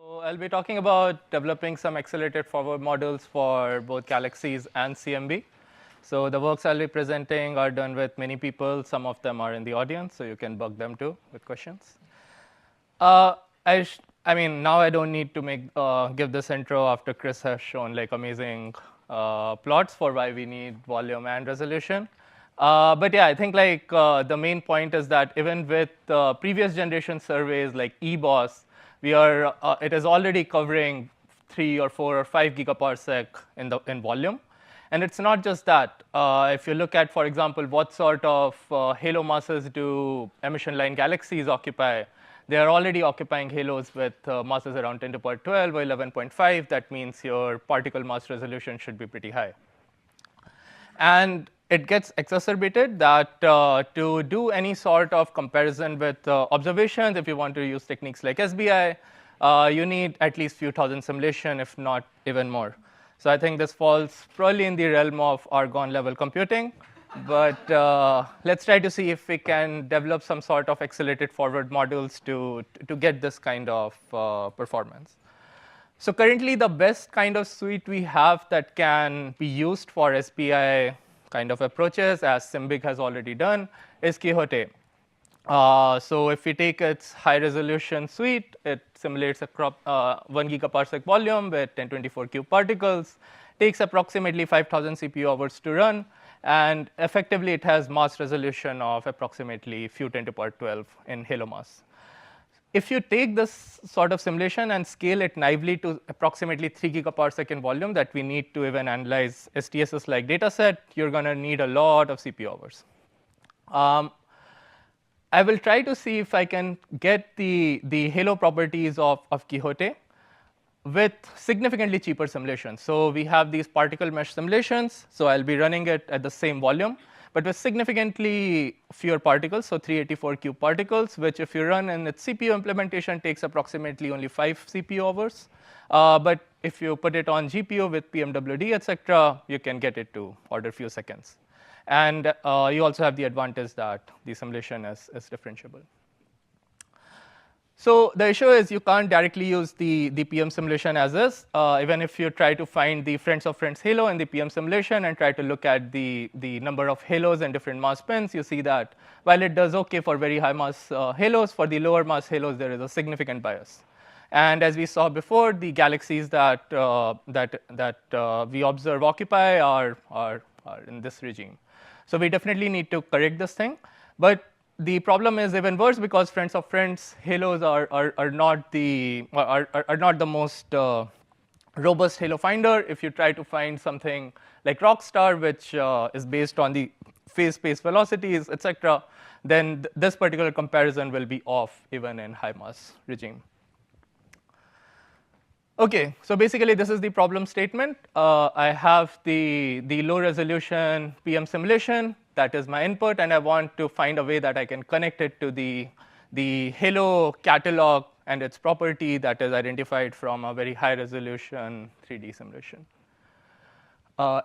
So I'll be talking about developing some accelerated forward models for both galaxies and CMB. So the works I'll be presenting are done with many people. Some of them are in the audience, so you can bug them too with questions. Uh, I mean, now I don't need to give this intro after Chris has shown like amazing plots for why we need volume and resolution. But yeah, I think the main point is that even with previous generation surveys like eBOS, it is already covering 3 or 4 or 5 gigaparsec in volume. And it's not just that. If you look at, for example, what sort of halo masses do emission line galaxies occupy, they are already occupying halos with masses around 10 to the power 12 or 11.5. That means your particle mass resolution should be pretty high. And it gets exacerbated that to do any sort of comparison with observations, if you want to use techniques like SBI, you need at least few thousand simulation, if not even more. So I think this falls probably in the realm of Argonne level computing. But let's try to see if we can develop some sort of accelerated forward models to get this kind of performance. So currently, the best kind of suite we have that can be used for SPI kind of approaches, as Symbig has already done, is Quixote. So if we take its high-resolution suite, it simulates a 1 gigaparsec volume with 1024 cube particles, takes approximately 5,000 CPU hours to run, and effectively it has mass resolution of approximately few 10 to the power 12 in halo mass. If you take this sort of simulation and scale it naively to approximately 3 gigaparsec in volume that we need to even analyze STSs-like data set, you're going to need a lot of CPU hours. I will try to see if I can get the halo properties of Quixote with significantly cheaper simulations. So we have these particle mesh simulations. So I'll be running it at the same volume, but with significantly fewer particles, so 384 cube particles, which if you run in its CPU implementation takes approximately only 5 CPU hours. But if you put it on GPU with PMWD, etc., you can get it to order few seconds. And you also have the advantage that the simulation is differentiable. So the issue is you can't directly use the PM simulation as is. Even if you try to find the friends of friends halo in the PM simulation and try to look at the number of halos and different mass spins, you see that while it does OK for very high mass halos, for the lower mass halos, there is a significant bias. And as we saw before, the galaxies that we observe occupy are in this regime. So we definitely need to correct this thing. But the problem is even worse because friends of friends halos are not the most robust halo finder. If you try to find something like Rockstar, which is based on the phase space velocities, etc., then this particular comparison will be off even in high mass regime. Okay, so basically this is the problem statement. I have the low resolution PM simulation. That is my input, and I want to find a way that I can connect it to the halo catalog and its property that is identified from a very high resolution 3D simulation,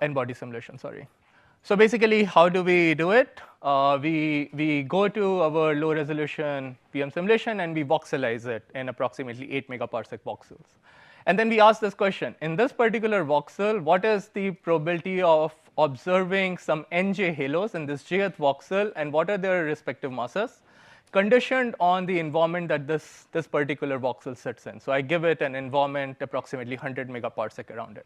n-body simulation, sorry. So basically, how do we do it? We go to our low resolution PM simulation and we voxelize it in approximately 8 megaparsec voxels. And then we ask this question, in this particular voxel, what is the probability of observing some NJ halos in this jth voxel, and what are their respective masses, conditioned on the environment that this particular voxel sits in. So I give it an environment approximately 100 megaparsec around it.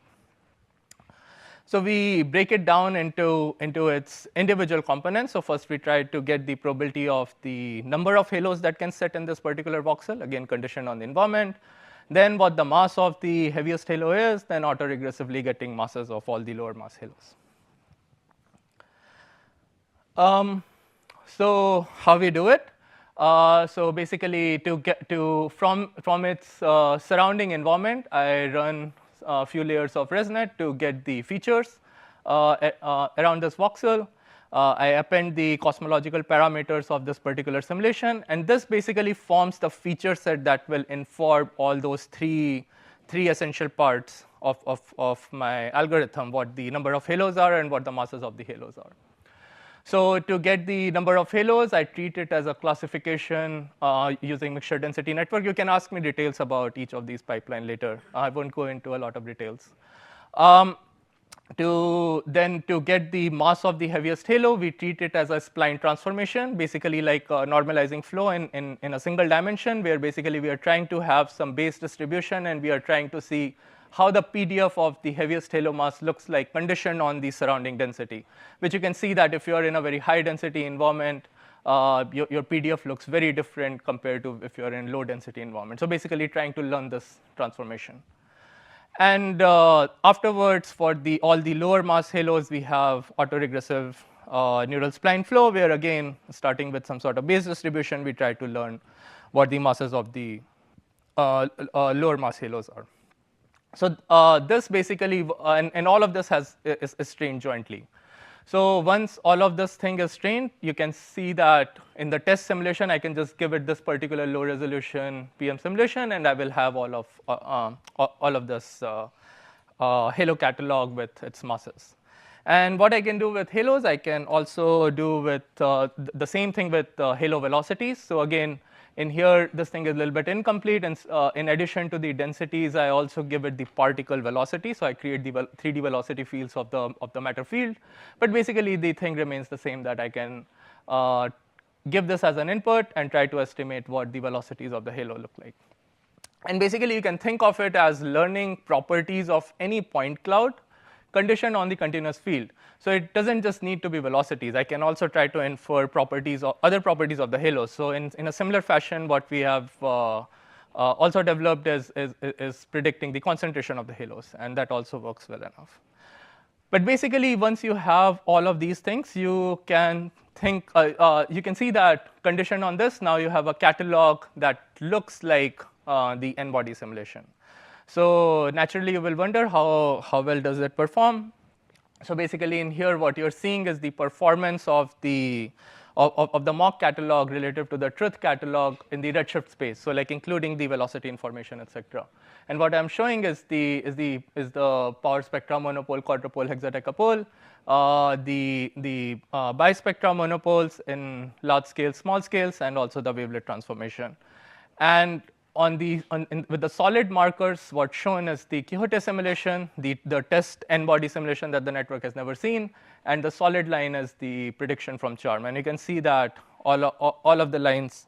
So we break it down into its individual components. So first we try to get the probability of the number of halos that can sit in this particular voxel, again conditioned on the environment. Then what the mass of the heaviest halo is, then autoregressively getting masses of all the lower mass halos. So how we do it? So basically, from its surrounding environment, I run a few layers of ResNet to get the features around this voxel. I append the cosmological parameters of this particular simulation, and this basically forms the feature set that will inform all those three essential parts of my algorithm, what the number of halos are and what the masses of the halos are. So to get the number of halos, I treat it as a classification using mixture density network. You can ask me details about each of these pipeline later. I won't go into a lot of details. To get the mass of the heaviest halo, we treat it as a spline transformation, basically like normalizing flow in a single dimension, where basically we are trying to have some base distribution, and we are trying to see how the PDF of the heaviest halo mass looks like conditioned on the surrounding density, which you can see that if you're in a very high density environment, your PDF looks very different compared to if you're in low density environment. So basically trying to learn this transformation. And afterwards, for all the lower mass halos, we have autoregressive neural spline flow, where again, starting with some sort of base distribution, we try to learn what the masses of the lower mass halos are. So this basically, and all of this is trained jointly. So once all of this thing is trained, you can see that in the test simulation, I can just give it this particular low resolution PM simulation, and I will have all of this halo catalog with its masses. And what I can do with halos, I can also do with the same thing with halo velocities. So again, in here, this thing is a little bit incomplete, and in addition to the densities, I also give it the particle velocity. So I create the 3D velocity fields of the matter field. But basically, the thing remains the same, that I can give this as an input and try to estimate what the velocities of the halo look like. And basically, you can think of it as learning properties of any point cloud conditioned on the continuous field. So it doesn't just need to be velocities. I can also try to infer properties or other properties of the halos. So in a similar fashion, what we have also developed is predicting the concentration of the halos, and that also works well enough. But basically, once you have all of these things, you can think, you can see that conditioned on this, now you have a catalog that looks like the n-body simulation. So naturally, you will wonder how well does it perform. So basically, in here, what you're seeing is the performance of the mock catalog relative to the truth catalog in the redshift space. So like including the velocity information, etc. And what I'm showing is the power spectra monopole, quadrupole, hexadecapole, the bispectra monopoles in large scale, small scales, and also the wavelet transformation. And with the solid markers, what's shown is the Quixote simulation, the test n-body simulation that the network has never seen, and the solid line is the prediction from CHARM. And you can see that all of the lines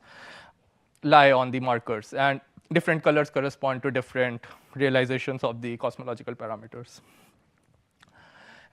lie on the markers, and different colors correspond to different realizations of the cosmological parameters.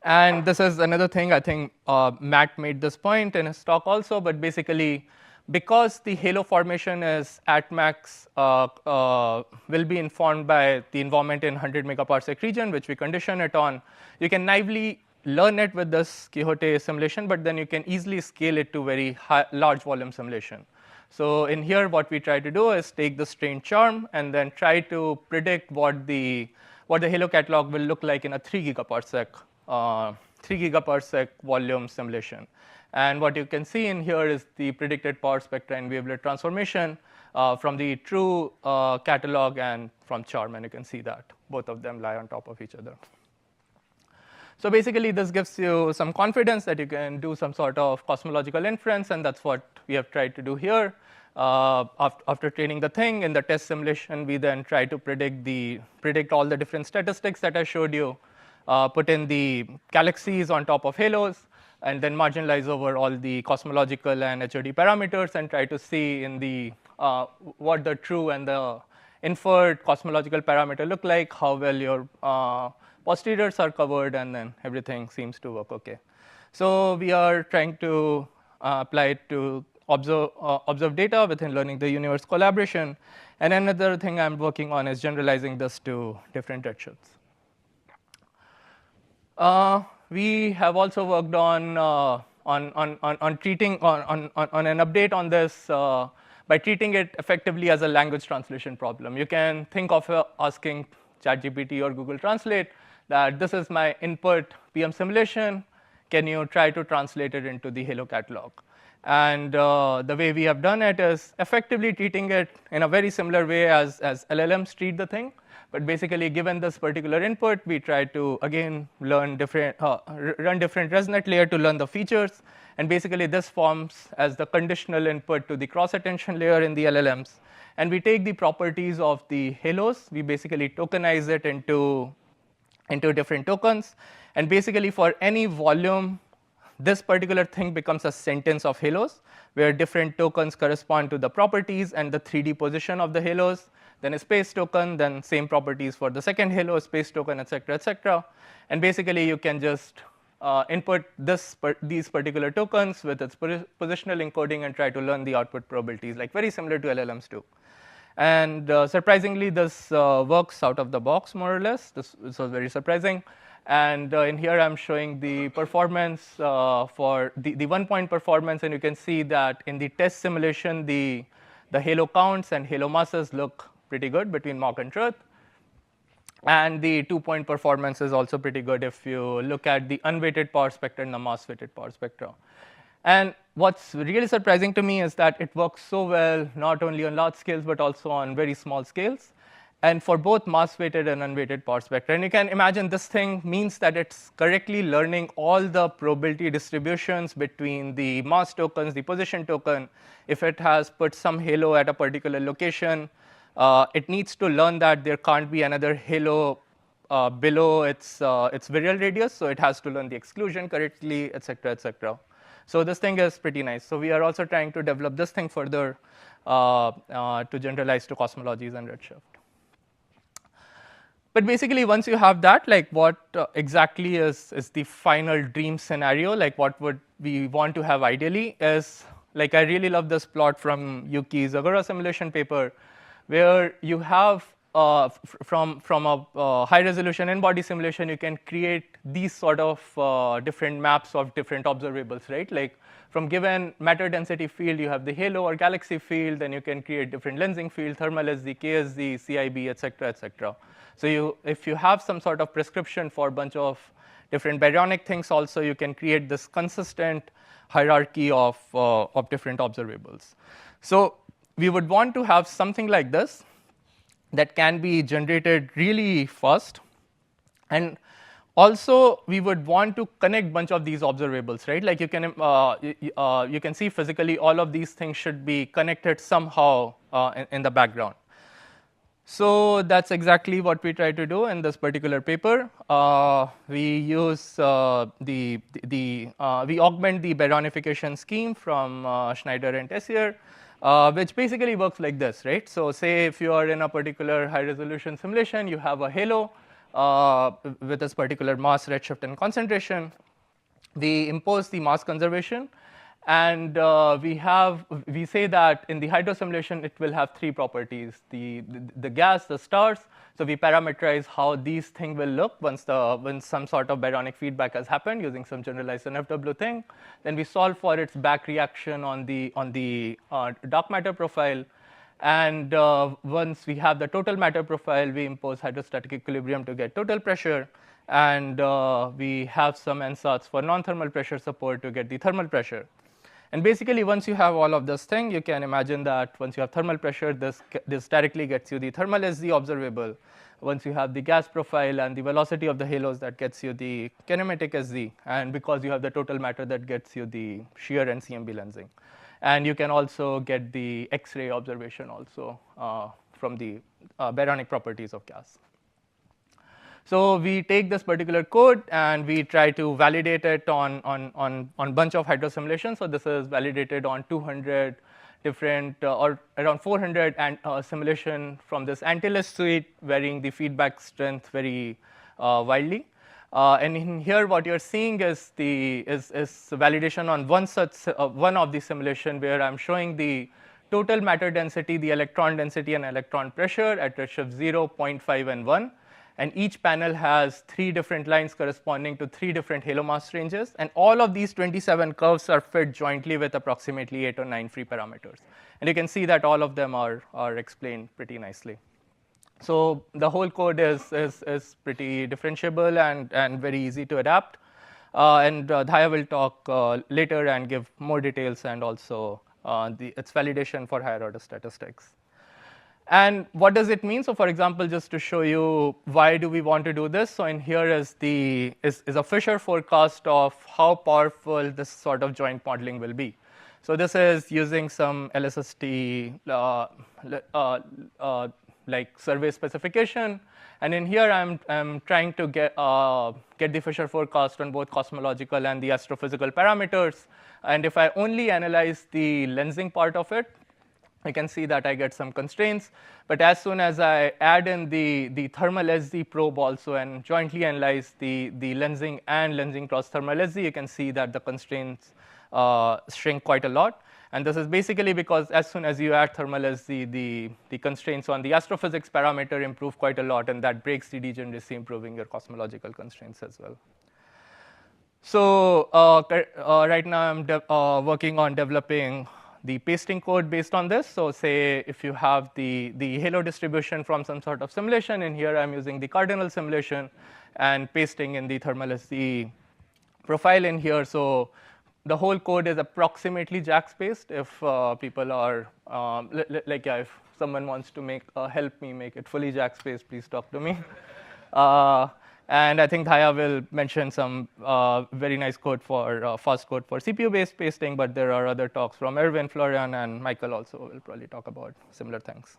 And this is another thing, I think Matt made this point in his talk also, but basically, because the halo formation is at max, will be informed by the environment in 100 megaparsec region, which we condition it on, you can naively learn it with this Quixote simulation, but then you can easily scale it to very large volume simulation. So in here, what we try to do is take the strained CHARM and then try to predict what the halo catalog will look like in a 3 gigaparsec volume simulation. And what you can see in here is the predicted power spectra and wavelet transformation from the true catalog and from CHARM, and you can see that both of them lie on top of each other. So basically, this gives you some confidence that you can do some sort of cosmological inference, and that's what we have tried to do here. After training the thing in the test simulation, we then try to predict all the different statistics that I showed you, put in the galaxies on top of halos, and then marginalize over all the cosmological and HOD parameters, and try to see in the what the true and the inferred cosmological parameter look like, how well your posteriors are covered, and then everything seems to work okay. So we are trying to apply it to observe data within learning the universe collaboration. And another thing I'm working on is generalizing this to different redshifts. We have also worked on treating an update on this by treating it effectively as a language translation problem. You can think of asking ChatGPT or Google Translate that this is my input PM simulation. Can you try to translate it into the halo catalog? And the way we have done it is effectively treating it in a very similar way as LLMs treat the thing. But basically, given this particular input, we try to, again, run different ResNet layer to learn the features. And basically, this forms as the conditional input to the cross-attention layer in the LLMs. And we take the properties of the halos. We basically tokenize it into different tokens. And basically, for any volume, this particular thing becomes a sentence of halos, where different tokens correspond to the properties and the 3D position of the halos. Then a space token, then same properties for the second halo, space token, et cetera, et cetera. And basically, you can just input these particular tokens with its positional encoding and try to learn the output probabilities, like very similar to LLMs do. And surprisingly, this works out of the box, more or less. This was very surprising. And in here, I'm showing the performance for the 1-point performance. And you can see that in the test simulation, the halo counts and halo masses look pretty good between mock and truth. And the 2-point performance is also pretty good if you look at the unweighted power spectra and the mass-weighted power spectra. And what's really surprising to me is that it works so well, not only on large scales, but also on very small scales, and for both mass-weighted and unweighted power spectra. And you can imagine this thing means that it's correctly learning all the probability distributions between the mass tokens, the position token. If it has put some halo at a particular location, it needs to learn that there can't be another halo below its virial radius, so it has to learn the exclusion correctly, et cetera, et cetera. So this thing is pretty nice. So we are also trying to develop this thing further to generalize to cosmologies and redshift. But basically, once you have that, like what exactly is the final dream scenario, like what would we want to have ideally is, like I really love this plot from Yuki's Agora simulation paper, where you have from a high resolution in-body simulation, you can create these sort of different maps of different observables, right? Like from given matter density field, you have the halo or galaxy field, then you can create different lensing field, thermal SZ, KSZ, CIB, et cetera, et cetera. So if you have some sort of prescription for a bunch of different baryonic things also, you can create this consistent hierarchy of different observables. So we would want to have something like this that can be generated really fast. And also, we would want to connect a bunch of these observables, right? Like you can see physically all of these things should be connected somehow in the background. So that's exactly what we try to do in this particular paper. We use we augment the baryonification scheme from Schneider and Tessier, which basically works like this, right? So say if you are in a particular high resolution simulation, you have a halo with this particular mass, redshift, and concentration. We impose the mass conservation, and we say that in the hydro simulation it will have 3 properties: the gas, the stars. So we parameterize how these things will look when some sort of baryonic feedback has happened using some generalized NFW thing. Then we solve for its back reaction on the dark matter profile. And once we have the total matter profile, we impose hydrostatic equilibrium to get total pressure. And we have some ansatz for non-thermal pressure support to get the thermal pressure. And basically, once you have all of this thing, you can imagine that once you have thermal pressure, this directly gets you the thermal SZ observable. Once you have the gas profile and the velocity of the halos, that gets you the kinematic SZ. And because you have the total matter, that gets you the shear and CMB lensing. And you can also get the X-ray observation also from the baryonic properties of gas. So we take this particular code and we try to validate it on bunch of hydro simulations. So this is validated on 200 different or around 400 simulation from this Antilles suite, varying the feedback strength very widely. And in here, what you're seeing is validation on one of the simulation where I'm showing the total matter density, the electron density, and electron pressure at redshift 0, 0.5, and 1. And each panel has 3 different lines corresponding to 3 different halo mass ranges. And all of these 27 curves are fit jointly with approximately 8 or 9 free parameters. And you can see that all of them are explained pretty nicely. So the whole code is pretty differentiable and very easy to adapt. And Dhayaa will talk later and give more details and also its validation for higher order statistics. And what does it mean? So for example, just to show you why do we want to do this. So in here is a Fisher forecast of how powerful this sort of joint modeling will be. So this is using some LSST like survey specification. And in here, I'm trying to get the Fisher forecast on both cosmological and the astrophysical parameters. And if I only analyze the lensing part of it, I can see that I get some constraints. But as soon as I add in the thermal SZ probe also and jointly analyze the lensing and lensing cross thermal SZ, you can see that the constraints shrink quite a lot. And this is basically because as soon as you add thermal SZ, the constraints on the astrophysics parameter improve quite a lot, and that breaks the degeneracy, improving your cosmological constraints as well. So right now I'm working on developing the pasting code based on this. So say if you have the halo distribution from some sort of simulation, in here I'm using the cardinal simulation and pasting in the thermal SZ profile in here. So the whole code is approximately JAX-based. If people are, if someone wants to help me make it fully JAX-based, please talk to me. And I think Dhayaa will mention some very nice code for fast code for CPU-based pasting, but there are other talks from Erwin, Florian, and Michael also will probably talk about similar things.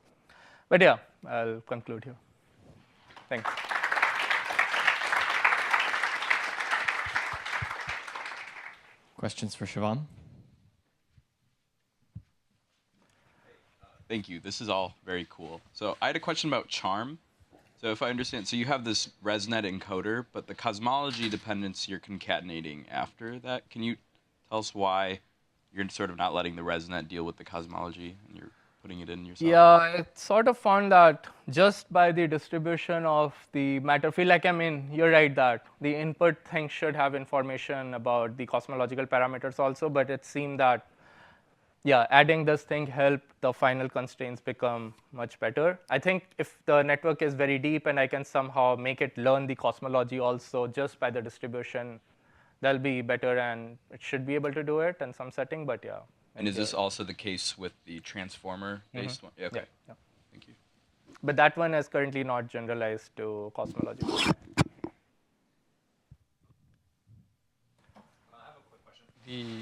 But yeah, I'll conclude here. Thanks. Questions for Shivam? Thank you. This is all very cool. So I had a question about charm. So if I understand, so you have this ResNet encoder, but the cosmology dependence you're concatenating after that. Can you tell us why you're sort of not letting the ResNet deal with the cosmology and you're putting it in yourself? Yeah, I sort of found that just by the distribution of the matter field, like I mean, you're right that the input thing should have information about the cosmological parameters also, but it seemed that yeah, adding this thing helped the final constraints become much better. I think if the network is very deep and I can somehow make it learn the cosmology also just by the distribution, that'll be better, and it should be able to do it in some setting, but yeah. And is this also the case with the transformer-based one? Okay. Yeah. Thank you. But that one is currently not generalized to cosmology.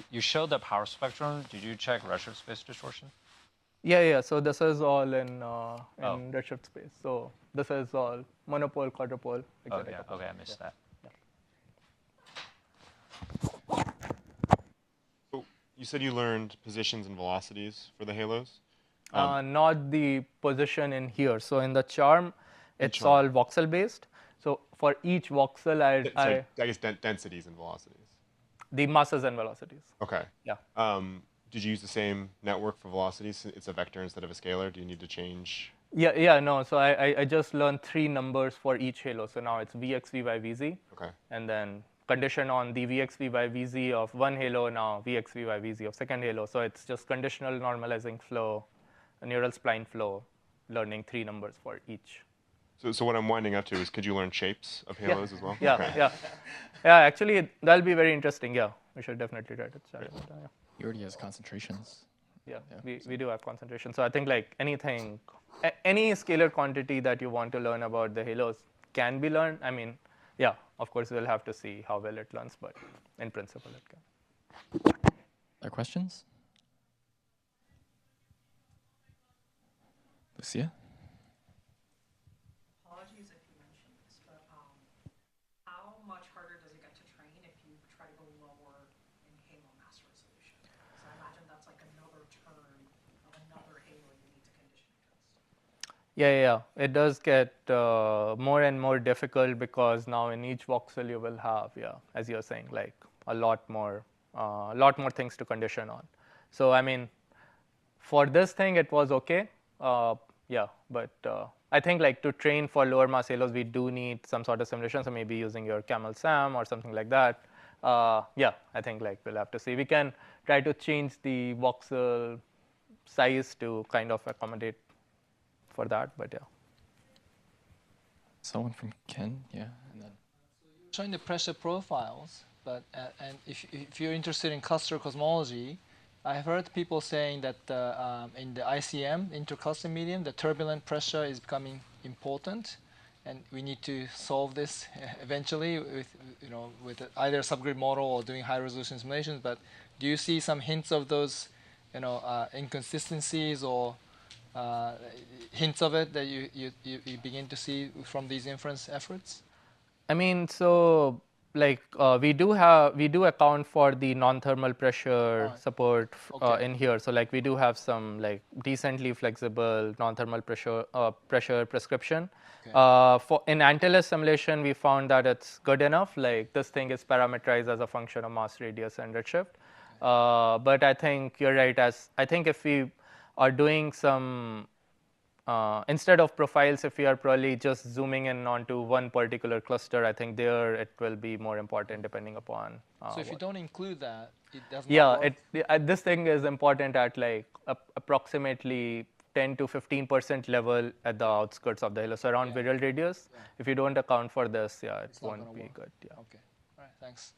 You showed the power spectrum. Did you check redshift space distortion? Yeah. So this is all in redshift space. So this is all monopole, quadrupole. Oh, yeah. Okay, I missed that. So you said you learned positions and velocities for the halos? Not the position in here. So in the charm, it's all voxel based. So for each voxel, I guess densities and velocities. The masses and velocities. Okay. Yeah. Did you use the same network for velocities? It's a vector instead of a scalar. Do you need to change? Yeah, no. So I just learned 3 numbers for each halo. So now it's Vx, Vy, Vz. Okay. And then condition on the Vx, Vy, Vz of one halo, now Vx, Vy, Vz of second halo. So it's just conditional normalizing flow, a neural spline flow, learning 3 numbers for each. So what I'm winding up to is, could you learn shapes of halos as well? Yeah, okay. Yeah, actually, that'll be very interesting. Yeah, we should definitely try to start with that. Yeah. He already has concentrations. Yeah. We do have concentration. So I think like anything, any scalar quantity that you want to learn about the halos can be learned. I mean, yeah, of course, we'll have to see how well it learns, but in principle, it can. Other questions? Lucia? Apologies if you mentioned this, but how much harder does it get to train if you try to go lower in halo mass resolution? So I imagine that's like another turn of another halo you need to condition against. Yeah. It does get more and more difficult because now in each voxel you will have, as you're saying, like a lot more things to condition on. So I mean, for this thing it was okay. But I think like to train for lower mass halos, we do need some sort of simulation. So maybe using your CAMELS SAM or something like that. I think like we'll have to see. We can try to change the voxel size to kind of accommodate for that, but yeah. Someone from Ken, yeah, and then. Showing the pressure profiles, but and if you're interested in cluster cosmology, I've heard people saying that in the ICM, intercluster medium, the turbulent pressure is becoming important, and we need to solve this eventually with, with either a subgrid model or doing high resolution simulations. But do you see some hints of those, inconsistencies or hints of it that you begin to see from these inference efforts? I mean, so like we do account for the non-thermal pressure support in here. So like we do have some like decently flexible non-thermal pressure prescription. For in Antilles simulation, we found that it's good enough. Like this thing is parameterized as a function of mass, radius, and redshift. But I think you're right. As I think if we are doing some instead of profiles, if we are probably just zooming in onto one particular cluster, I think there it will be more important depending upon. So if you don't include that, it does not work? This thing is important at like approximately 10 to 15% level at the outskirts of the halo, so around virial radius. If you don't account for this, it won't be good. Yeah. Okay. All right. Thanks.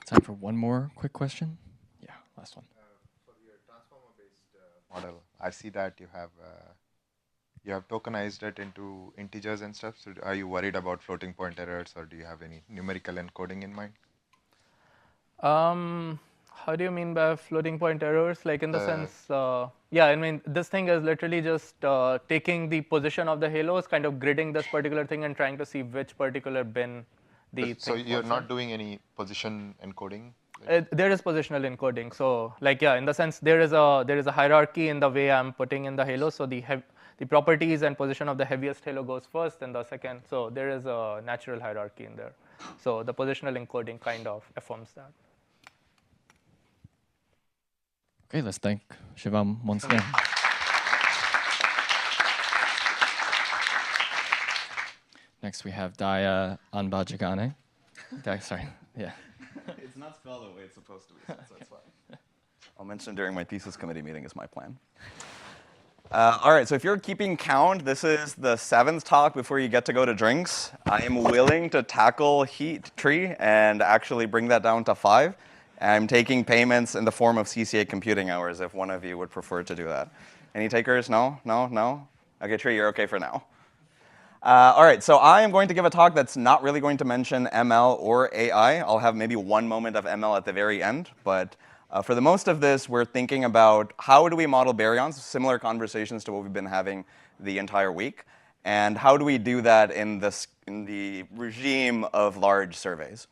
Time for one more quick question. Yeah, last one. For your transformer-based model, I see that you have tokenized it into integers and stuff. So are you worried about floating point errors, or do you have any numerical encoding in mind? How do you mean by floating point errors? Like in the sense, I mean, this thing is literally just taking the position of the halos, kind of gridding this particular thing and trying to see which particular bin the So thing you're falls not in. doing any position encoding? There is positional encoding. So like, in the sense there is a hierarchy in the way I'm putting in the halo. So the properties and position of the heaviest halo goes first and the second. So there is a natural hierarchy in there. So the positional encoding kind of affirms that. Okay, let's thank Shivam once again. Next we have Dhayaa Anbajagane. Sorry, yeah. It's not spelled the way it's supposed to be, so that's fine. I'll mention during my thesis committee meeting is my plan. All right, so if you're keeping count, this is the 7th talk before you get to go to drinks. I am willing to tackle heat tree and actually bring that down to 5. I'm taking payments in the form of CCA computing hours if one of you would prefer to do that. Any takers? No? No? No? Okay, Tree, you're okay for now. All right, so I am going to give a talk that's not really going to mention ML or AI. I'll have maybe one moment of ML at the very end, but for the most of this, we're thinking about how do we model baryons, similar conversations to what we've been having the entire week, and how do we do that in the regime of large surveys.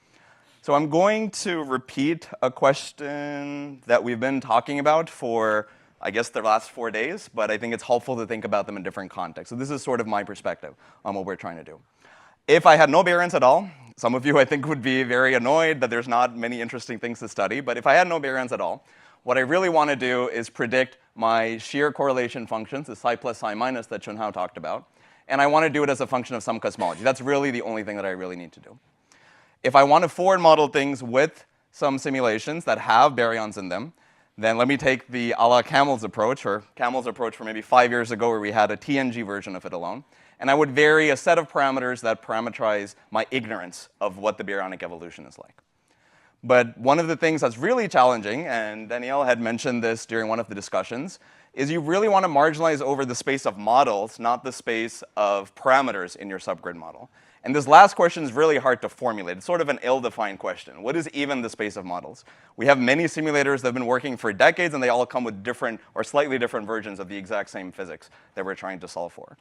So I'm going to repeat a question that we've been talking about for, I guess, the last 4 days, but I think it's helpful to think about them in different contexts. So this is sort of my perspective on what we're trying to do. If I had no baryons at all, some of you I think would be very annoyed that there's not many interesting things to study, but if I had no baryons at all, what I really want to do is predict my shear correlation functions, the psi plus psi minus that Chunhao talked about, and I want to do it as a function of some cosmology. That's really the only thing that I really need to do. If I want to forward model things with some simulations that have baryons in them, then let me take the a la CAMELS approach, or CAMELS approach from maybe 5 years ago where we had a TNG version of it alone. And I would vary a set of parameters that parameterize my ignorance of what the baryonic evolution is like. But one of the things that's really challenging, and Danielle had mentioned this during one of the discussions, is you really want to marginalize over the space of models, not the space of parameters in your subgrid model. And this last question is really hard to formulate. It's sort of an ill-defined question. What is even the space of models? We have many simulators that have been working for decades, and they all come with different or slightly different versions of the exact same physics that we're trying to solve for.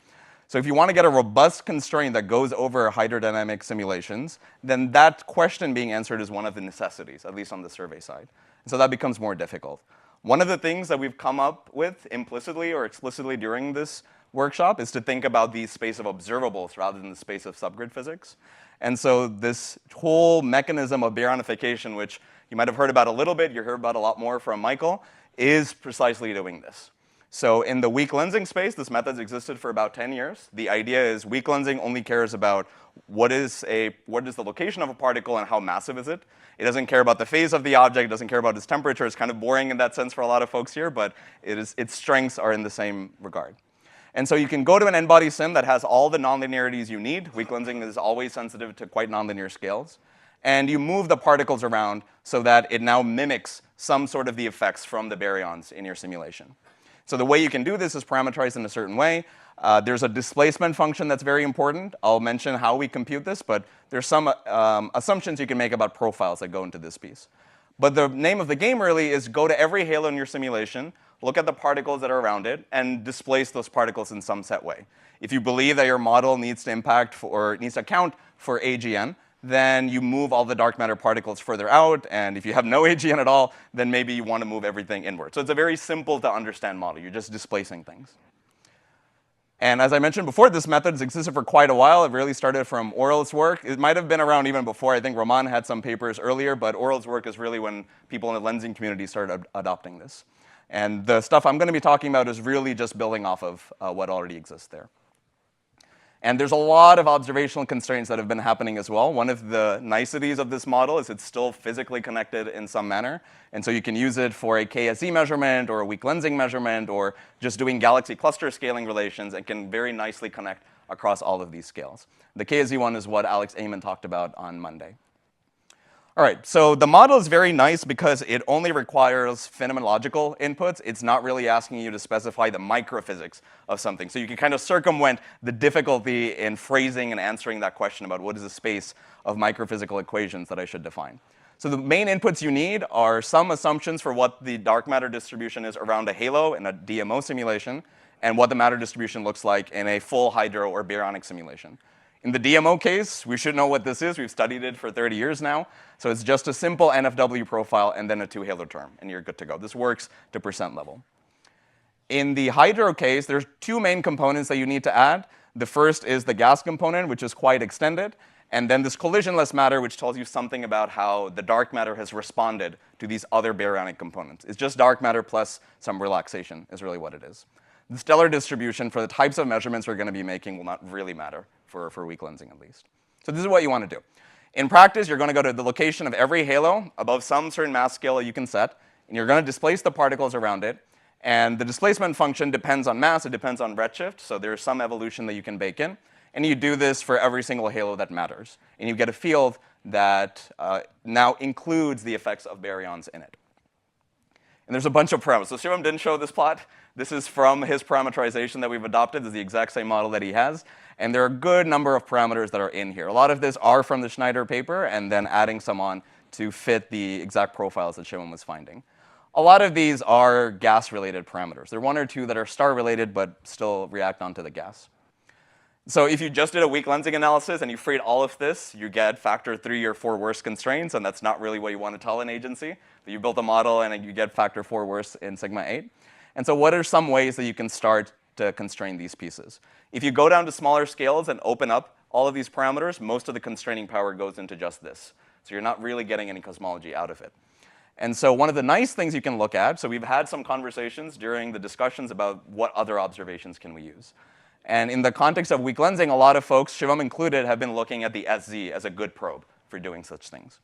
So if you want to get a robust constraint that goes over hydrodynamic simulations, then that question being answered is one of the necessities, at least on the survey side. And so that becomes more difficult. One of the things that we've come up with implicitly or explicitly during this workshop is to think about the space of observables rather than the space of subgrid physics. And so this whole mechanism of baryonification, which you might have heard about a little bit, you heard about a lot more from Michael, is precisely doing this. So in the weak lensing space, this method's existed for about 10 years. The idea is weak lensing only cares about what is the location of a particle and how massive is it. It doesn't care about the phase of the object, it doesn't care about its temperature. It's kind of boring in that sense for a lot of folks here, but its strengths are in the same regard. And so you can go to an n-body sim that has all the nonlinearities you need. Weak lensing is always sensitive to quite nonlinear scales. And you move the particles around so that it now mimics some sort of the effects from the baryons in your simulation. So the way you can do this is parameterized in a certain way. There's a displacement function that's very important. I'll mention how we compute this, but there's some assumptions you can make about profiles that go into this piece. But the name of the game really is go to every halo in your simulation, look at the particles that are around it, and displace those particles in some set way. If you believe that your model needs to needs to account for AGN, then you move all the dark matter particles further out, and if you have no AGN at all, then maybe you want to move everything inward. So it's a very simple to understand model. You're just displacing things. And as I mentioned before, this method has existed for quite a while. It really started from Oral's work. It might have been around even before. I think Roman had some papers earlier, but Oral's work is really when people in the lensing community started adopting this. And the stuff I'm going to be talking about is really just building off of what already exists there. And there's a lot of observational constraints that have been happening as well. One of the niceties of this model is it's still physically connected in some manner. And so you can use it for a KSZ measurement or a weak lensing measurement or just doing galaxy cluster scaling relations and can very nicely connect across all of these scales. The KSZ one is what Alex Amon talked about on Monday. All right, so the model is very nice because it only requires phenomenological inputs. It's not really asking you to specify the microphysics of something. So you can kind of circumvent the difficulty in phrasing and answering that question about what is the space of microphysical equations that I should define. So the main inputs you need are some assumptions for what the dark matter distribution is around a halo in a DMO simulation and what the matter distribution looks like in a full hydro or baryonic simulation. In the DMO case, we should know what this is. We've studied it for 30 years now. So it's just a simple NFW profile and then a two-halo term, and you're good to go. This works to percent level. In the hydro case, there's two main components that you need to add. The first is the gas component, which is quite extended, and then this collisionless matter, which tells you something about how the dark matter has responded to these other baryonic components. It's just dark matter plus some relaxation is really what it is. The stellar distribution for the types of measurements we're going to be making will not really matter for weak lensing at least. So this is what you want to do. In practice, you're going to go to the location of every halo above some certain mass scale that you can set, and you're going to displace the particles around it. And the displacement function depends on mass. It depends on redshift. So there's some evolution that you can bake in. And you do this for every single halo that matters. And you get a field that now includes the effects of baryons in it. And there's a bunch of parameters. So Shivam didn't show this plot. This is from his parameterization that we've adopted. This is the exact same model that he has. And there are a good number of parameters that are in here. A lot of this are from the Schneider paper and then adding some on to fit the exact profiles that Shivam was finding. A lot of these are gas-related parameters. There are one or two that are star-related but still react onto the gas. So if you just did a weak lensing analysis and you freed all of this, you get factor 3 or 4 worse constraints, and that's not really what you want to tell an agency. That you built a model and you get factor 4 worse in sigma 8. And so what are some ways that you can start to constrain these pieces? If you go down to smaller scales and open up all of these parameters, most of the constraining power goes into just this. So you're not really getting any cosmology out of it. And so one of the nice things you can look at, so we've had some conversations during the discussions about what other observations can we use. And in the context of weak lensing, a lot of folks, Shivam included, have been looking at the SZ as a good probe for doing such things.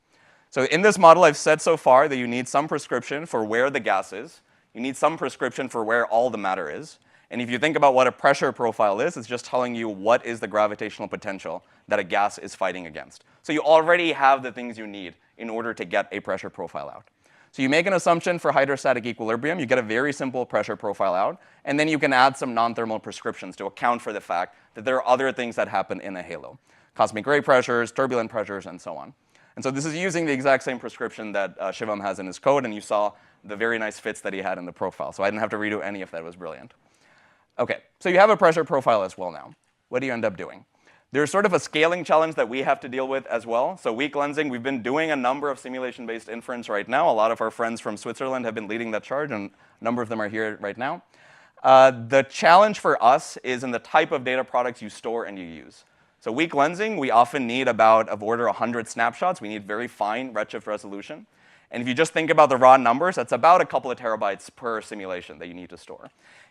So in this model, I've said so far that you need some prescription for where the gas is. You need some prescription for where all the matter is. And if you think about what a pressure profile is, it's just telling you what is the gravitational potential that a gas is fighting against. So you already have the things you need in order to get a pressure profile out. So you make an assumption for hydrostatic equilibrium, you get a very simple pressure profile out, and then you can add some non-thermal prescriptions to account for the fact that there are other things that happen in a halo. Cosmic ray pressures, turbulent pressures, and so on. And so this is using the exact same prescription that Shivam has in his code, and you saw the very nice fits that he had in the profile. So I didn't have to redo any of that. It was brilliant. OK, so you have a pressure profile as well now. What do you end up doing? There's sort of a scaling challenge that we have to deal with as well. So weak lensing, we've been doing a number of simulation-based inference right now. A lot of our friends from Switzerland have been leading that charge, and a number of them are here right now. The challenge for us is in the type of data products you store and you use. So weak lensing, we often need about of order 100 snapshots. We need very fine redshift resolution. And if you just think about the raw numbers, that's about a couple of terabytes per simulation that you need to store.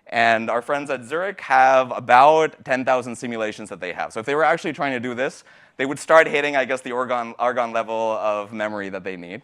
And our friends at Zurich have about 10,000 simulations that they have. So if they were actually trying to do this, they would start hitting, I guess, the argon level of memory that they need.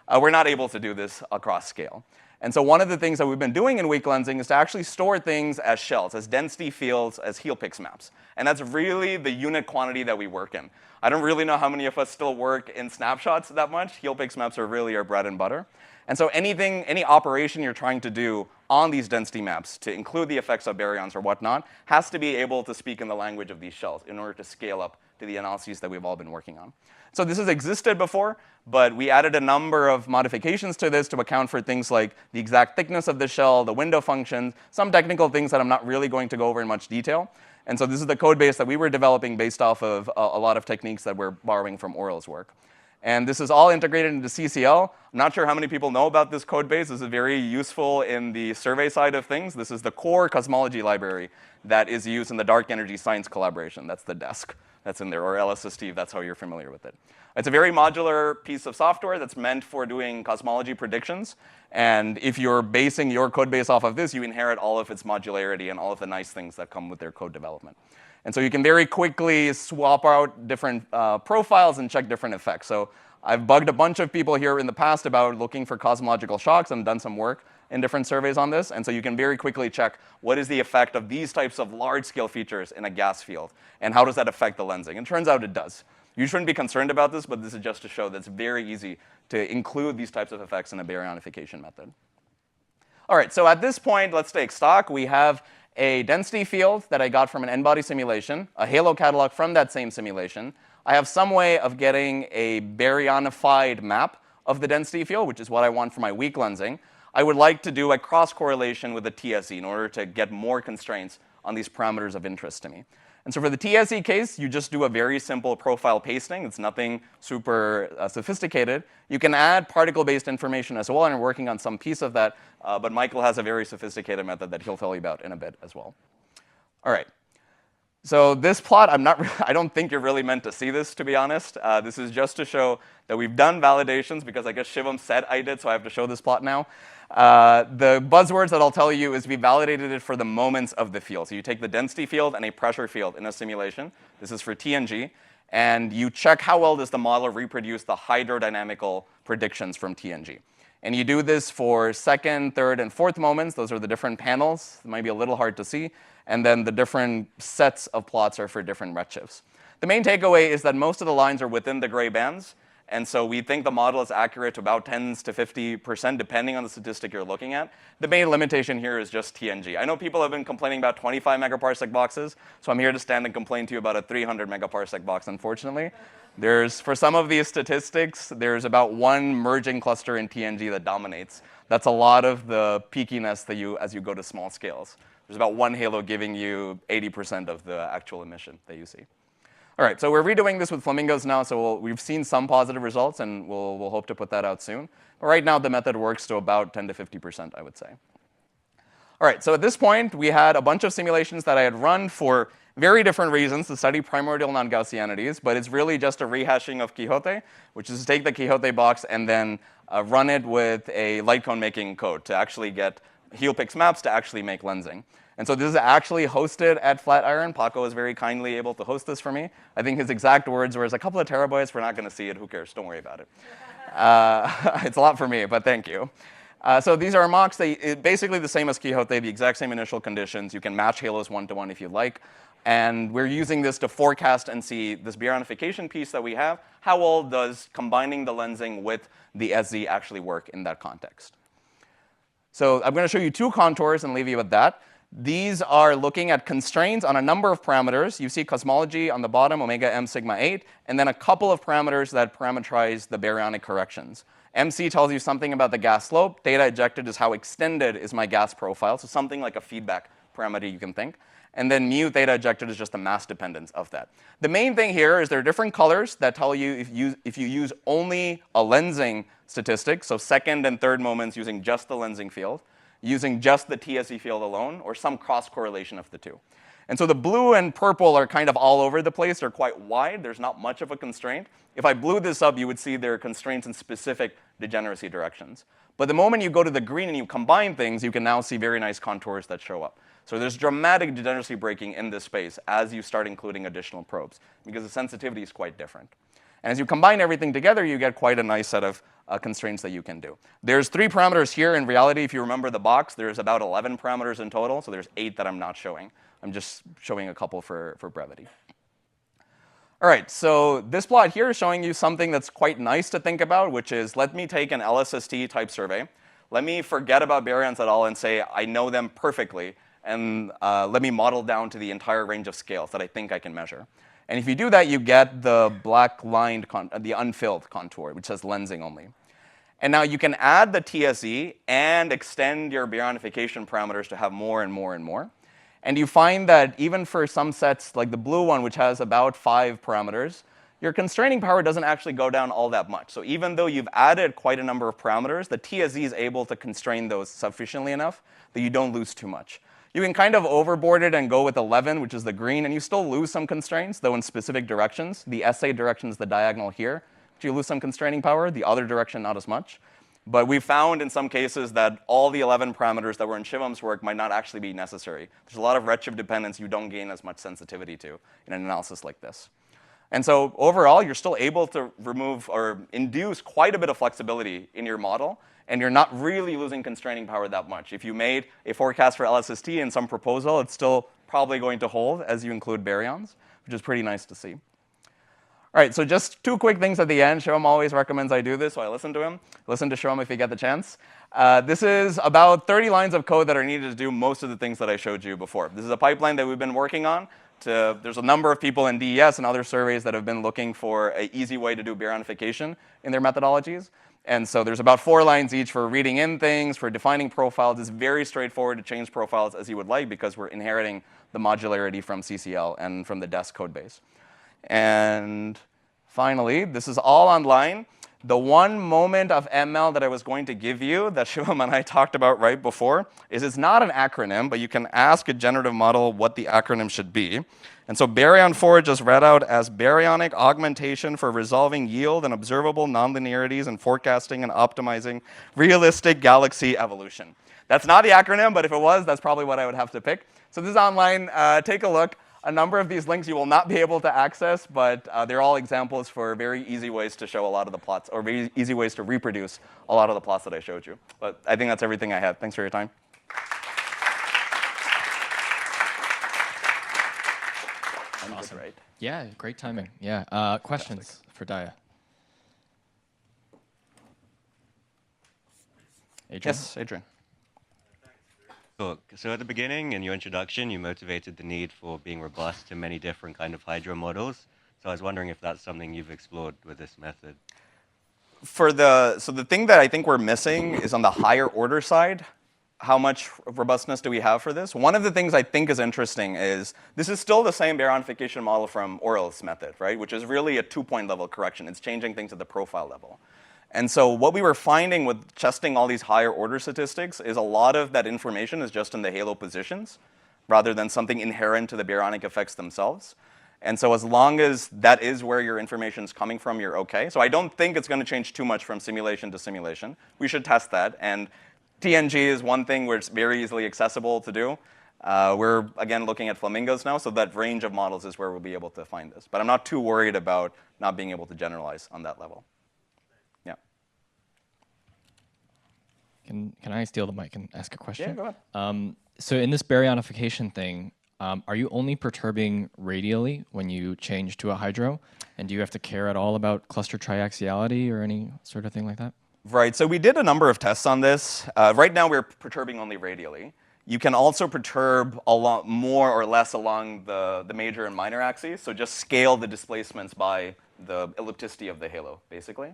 We're not able to do this across scale. And so one of the things that we've been doing in weak lensing is to actually store things as shells, as density fields, as heel pix maps. And that's really the unit quantity that we work in. I don't really know how many of us still work in snapshots that much. Heel pix maps are really our bread and butter. And so any operation you're trying to do on these density maps to include the effects of baryons or whatnot has to be able to speak in the language of these shells in order to scale up to the analyses that we've all been working on. So this has existed before, but we added a number of modifications to this to account for things like the exact thickness of the shell, the window functions, some technical things that I'm not really going to go over in much detail. And so this is the code base that we were developing based off of a lot of techniques that we're borrowing from Oral's work. And this is all integrated into CCL. I'm not sure how many people know about this code base. This is very useful in the survey side of things. This is the core cosmology library that is used in the dark energy science collaboration. That's the desk that's in there, or LSST, if that's how you're familiar with it. It's a very modular piece of software that's meant for doing cosmology predictions. And if you're basing your code base off of this, you inherit all of its modularity and all of the nice things that come with their code development. And so you can very quickly swap out different profiles and check different effects. So I've bugged a bunch of people here in the past about looking for cosmological shocks and done some work in different surveys on this. And so you can very quickly check what is the effect of these types of large-scale features in a gas field, and how does that affect the lensing. And it turns out it does. You shouldn't be concerned about this, but this is just to show that it's very easy to include these types of effects in a baryonification method. All right, so at this point, let's take stock. We have a density field that I got from an n-body simulation, a halo catalog from that same simulation. I have some way of getting a baryonified map of the density field, which is what I want for my weak lensing. I would like to do a cross-correlation with the TSE in order to get more constraints on these parameters of interest to me. And so for the TSE case, you just do a very simple profile pasting. It's nothing super sophisticated. You can add particle-based information as well, and we're working on some piece of that. But Michael has a very sophisticated method that he'll tell you about in a bit as well. All right. So this plot, I don't think you're really meant to see this, to be honest. This is just to show that we've done validations, because I guess Shivam said I did, so I have to show this plot now. The buzzwords that I'll tell you is we validated it for the moments of the field. So you take the density field and a pressure field in a simulation. This is for TNG. And you check how well does the model reproduce the hydrodynamical predictions from TNG. And you do this for second, third, and fourth moments. Those are the different panels. It might be a little hard to see. And then the different sets of plots are for different redshifts. The main takeaway is that most of the lines are within the gray bands. And so we think the model is accurate to about 10 to 50%, depending on the statistic you're looking at. The main limitation here is just TNG. I know people have been complaining about 25 megaparsec boxes, so I'm here to stand and complain to you about a 300 megaparsec box, unfortunately. For some of these statistics, there's about one merging cluster in TNG that dominates. That's a lot of the peakiness that as you go to small scales. There's about one halo giving you 80% of the actual emission that you see. All right, so we're redoing this with flamingos now, so we've seen some positive results, and we'll hope to put that out soon. But right now, the method works to about 10 to 50%, I would say. All right, so at this point, we had a bunch of simulations that I had run for very different reasons to study primordial non-Gaussianities, but it's really just a rehashing of Quixote, which is to take the Quixote box and then run it with a light cone making code to actually get heel-pix maps to actually make lensing. And so this is actually hosted at Flatiron. Paco was very kindly able to host this for me. I think his exact words were, "It's a couple of terabytes. We're not going to see it. Who cares? Don't worry about it." It's a lot for me, but thank you. So these are mocks. Basically the same as Quixote, the exact same initial conditions. You can match halos one-to-one if you like. And we're using this to forecast and see this baryonification piece that we have. How well does combining the lensing with the SZ actually work in that context? So I'm going to show you two contours and leave you with that. These are looking at constraints on a number of parameters. You see cosmology on the bottom, omega m sigma 8, and then a couple of parameters that parameterize the baryonic corrections. MC tells you something about the gas slope. Theta ejected is how extended is my gas profile, so something like a feedback parameter you can think. And then mu theta ejected is just the mass dependence of that. The main thing here is there are different colors that tell you if you use only a lensing statistic, so second and third moments using just the lensing field, using just the TSE field alone, or some cross-correlation of the two. And so the blue and purple are kind of all over the place. They're quite wide. There's not much of a constraint. If I blew this up, you would see there are constraints in specific degeneracy directions. But the moment you go to the green and you combine things, you can now see very nice contours that show up. So there's dramatic degeneracy breaking in this space as you start including additional probes, because the sensitivity is quite different. And as you combine everything together, you get quite a nice set of constraints that you can do. There's 3 parameters here. In reality, if you remember the box, there's about 11 parameters in total. So there's 8 that I'm not showing. I'm just showing a couple for brevity. All right, so this plot here is showing you something that's quite nice to think about, which is let me take an LSST type survey. Let me forget about baryons at all and say I know them perfectly, and let me model down to the entire range of scales that I think I can measure. And if you do that, you get the black lined, the unfilled contour, which says lensing only. And now you can add the TSE and extend your baryonification parameters to have more and more and more. And you find that even for some sets, like the blue one, which has about 5 parameters, your constraining power doesn't actually go down all that much. So even though you've added quite a number of parameters, the TSE is able to constrain those sufficiently enough that you don't lose too much. You can kind of overboard it and go with 11, which is the green, and you still lose some constraints, though in specific directions. The SA direction is the diagonal here, but you lose some constraining power. The other direction, not as much. But we found in some cases that all the 11 parameters that were in Shivam's work might not actually be necessary. There's a lot of redshift dependence you don't gain as much sensitivity to in an analysis like this. And so overall, you're still able to remove or induce quite a bit of flexibility in your model, and you're not really losing constraining power that much. If you made a forecast for LSST in some proposal, it's still probably going to hold as you include baryons, which is pretty nice to see. All right, so just 2 quick things at the end. Shivam always recommends I do this, so I listen to him. Listen to Shivam if you get the chance. This is about 30 lines of code that are needed to do most of the things that I showed you before. This is a pipeline that we've been working on. There's a number of people in DES and other surveys that have been looking for an easy way to do baryonification in their methodologies. And so there's about 4 lines each for reading in things, for defining profiles. It's very straightforward to change profiles as you would like because we're inheriting the modularity from CCL and from the DES code base. And finally, this is all online. The one moment of ML that I was going to give you that Shivam and I talked about right before is it's not an acronym, but you can ask a generative model what the acronym should be. And so baryon 4 just read out as baryonic augmentation for resolving yield and observable nonlinearities and forecasting and optimizing realistic galaxy evolution. That's not the acronym, but if it was, that's probably what I would have to pick. So this is online. Take a look. A number of these links you will not be able to access, but they're all examples for very easy ways to show a lot of the plots, or very easy ways to reproduce a lot of the plots that I showed you. But I think that's everything I have. Thanks for your time. Awesome. Right. Yeah, great timing. Yeah. Questions for Dhayaa? Adrian? Yes, Adrian. Cool. So at the beginning, in your introduction, you motivated the need for being robust to many different kind of hydro models. So I was wondering if that's something you've explored with this method. So the thing that I think we're missing is on the higher order side. How much robustness do we have for this? One of the things I think is interesting is this is still the same baryonification model from Oral's method, right? Which is really a 2-point level correction. It's changing things at the profile level. And so what we were finding with testing all these higher order statistics is a lot of that information is just in the halo positions rather than something inherent to the baryonic effects themselves. And so as long as that is where your information is coming from, you're okay. So I don't think it's going to change too much from simulation to simulation. We should test that. And TNG is one thing where it's very easily accessible to do. We're, again, looking at flamingos now, so that range of models is where we'll be able to find this. But I'm not too worried about not being able to generalize on that level. Yeah. Can I steal the mic and ask a question? Yeah, go ahead. So in this baryonification thing, are you only perturbing radially when you change to a hydro? And do you have to care at all about cluster triaxiality or any sort of thing like that? Right, so we did a number of tests on this. Right now we're perturbing only radially. You can also perturb a lot more or less along the major and minor axes, so just scale the displacements by the ellipticity of the halo, basically.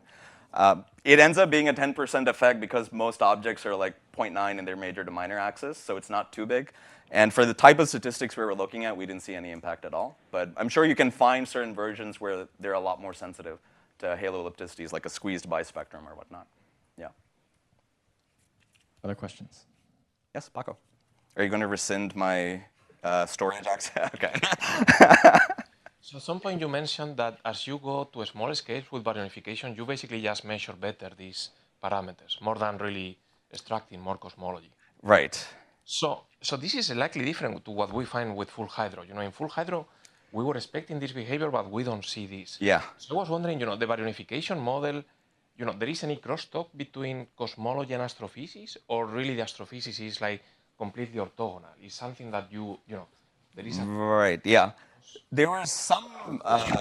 It ends up being a 10% effect because most objects are like 0.9 in their major to minor axis, so it's not too big. And for the type of statistics we were looking at, we didn't see any impact at all. But I'm sure you can find certain versions where they're a lot more sensitive to halo ellipticities, like a squeezed bispectrum or whatnot. Yeah. Other questions? Yes, Paco. Are you going to rescind my storage access? Okay. So at some point you mentioned that as you go to a smaller scale with baryonification, you basically just measure better these parameters, more than really extracting more cosmology. Right. So this is likely different to what we find with full hydro. You know, in full hydro, we were expecting this behavior, but we don't see this. Yeah. So I was wondering, the baryonification model, there is any crosstalk between cosmology and astrophysics, or really the astrophysics is like completely orthogonal? It's something that there is a... Right, yeah. There were some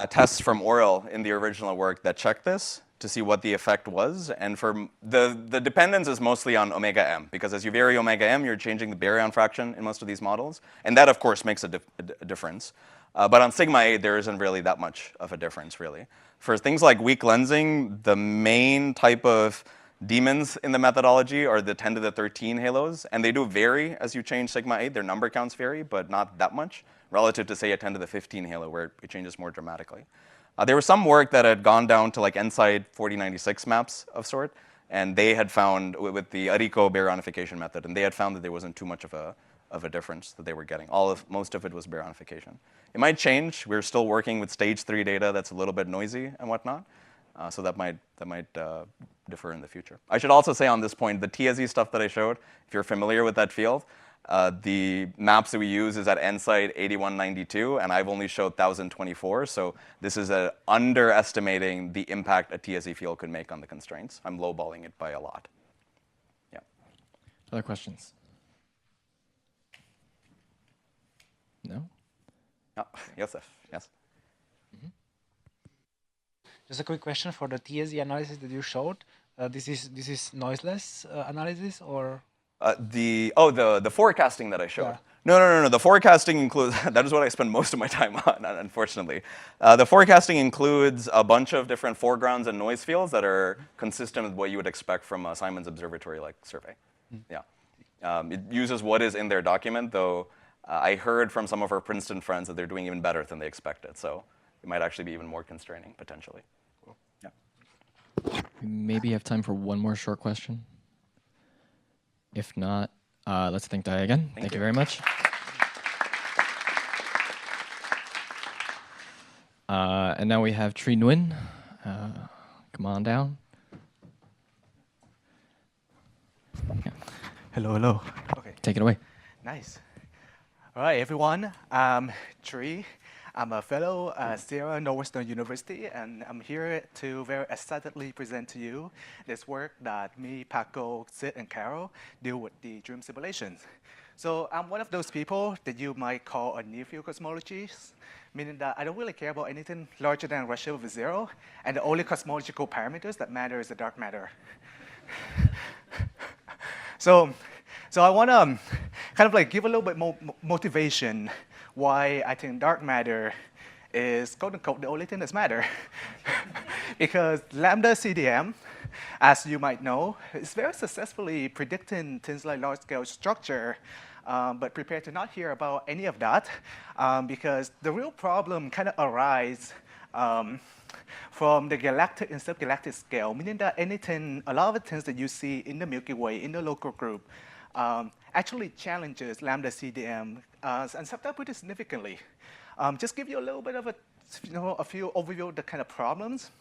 tests from Oral in the original work that checked this to see what the effect was. And for the dependence is mostly on omega m, because as you vary omega m, you're changing the baryon fraction in most of these models. And that, of course, makes a difference. But on sigma 8, there isn't really that much of a difference, really. For things like weak lensing, the main type of demons in the methodology are the 10 to the 13 halos, and they do vary as you change sigma 8. Their number counts vary, but not that much, relative to, say, a 10 to the 15 halo, where it changes more dramatically. There was some work that had gone down to like NSIDE 4096 maps of sort, and they had found, with the Arico baryonification method, and they had found that there wasn't too much of a difference that they were getting. Most of it was baryonification. It might change. We're still working with stage 3 data that's a little bit noisy and whatnot. So that might differ in the future. I should also say on this point, the TSE stuff that I showed, if you're familiar with that field, the maps that we use is at NSIDE 8192, and I've only showed 1024. So this is underestimating the impact a TSE field could make on the constraints. I'm lowballing it by a lot. Yeah. Other questions? No? Oh, Yosef, yes. Just a quick question for the TSE analysis that you showed. This is noiseless analysis, or? The forecasting that I showed. Yeah. No. The forecasting includes, that is what I spend most of my time on, unfortunately. The forecasting includes a bunch of different foregrounds and noise fields that are consistent with what you would expect from a Simons Observatory-like survey. Yeah. It uses what is in their document, though I heard from some of our Princeton friends that they're doing even better than they expected. So it might actually be even more constraining, potentially. Cool. Yeah. We maybe have time for one more short question. If not, let's thank Dhayaa again. Thank you very much. And now we have Tri Nguyen. Come on down. Yeah. Hello. Okay. Take it away. Nice. All right, everyone. I'm Tri. I'm a fellow at Sierra Northwestern University, and I'm here to very excitedly present to you this work that me, Paco, Sid, and Carol do with the dream simulations. So I'm one of those people that you might call a near-field cosmologist, meaning that I don't really care about anything larger than redshift of 0, and the only cosmological parameters that matter is the dark matter. So I want to kind of like give a little bit more motivation why I think dark matter is, quote unquote, the only thing that's matter. Because lambda CDM, as you might know, is very successfully predicting things like large-scale structure, but prepare to not hear about any of that, because the real problem kind of arises from the galactic and subgalactic scale, meaning that a lot of the things that you see in the Milky Way, in the local group, actually challenges lambda CDM, and sometimes pretty significantly. Just give you a little bit of a few overview of the kind of problems.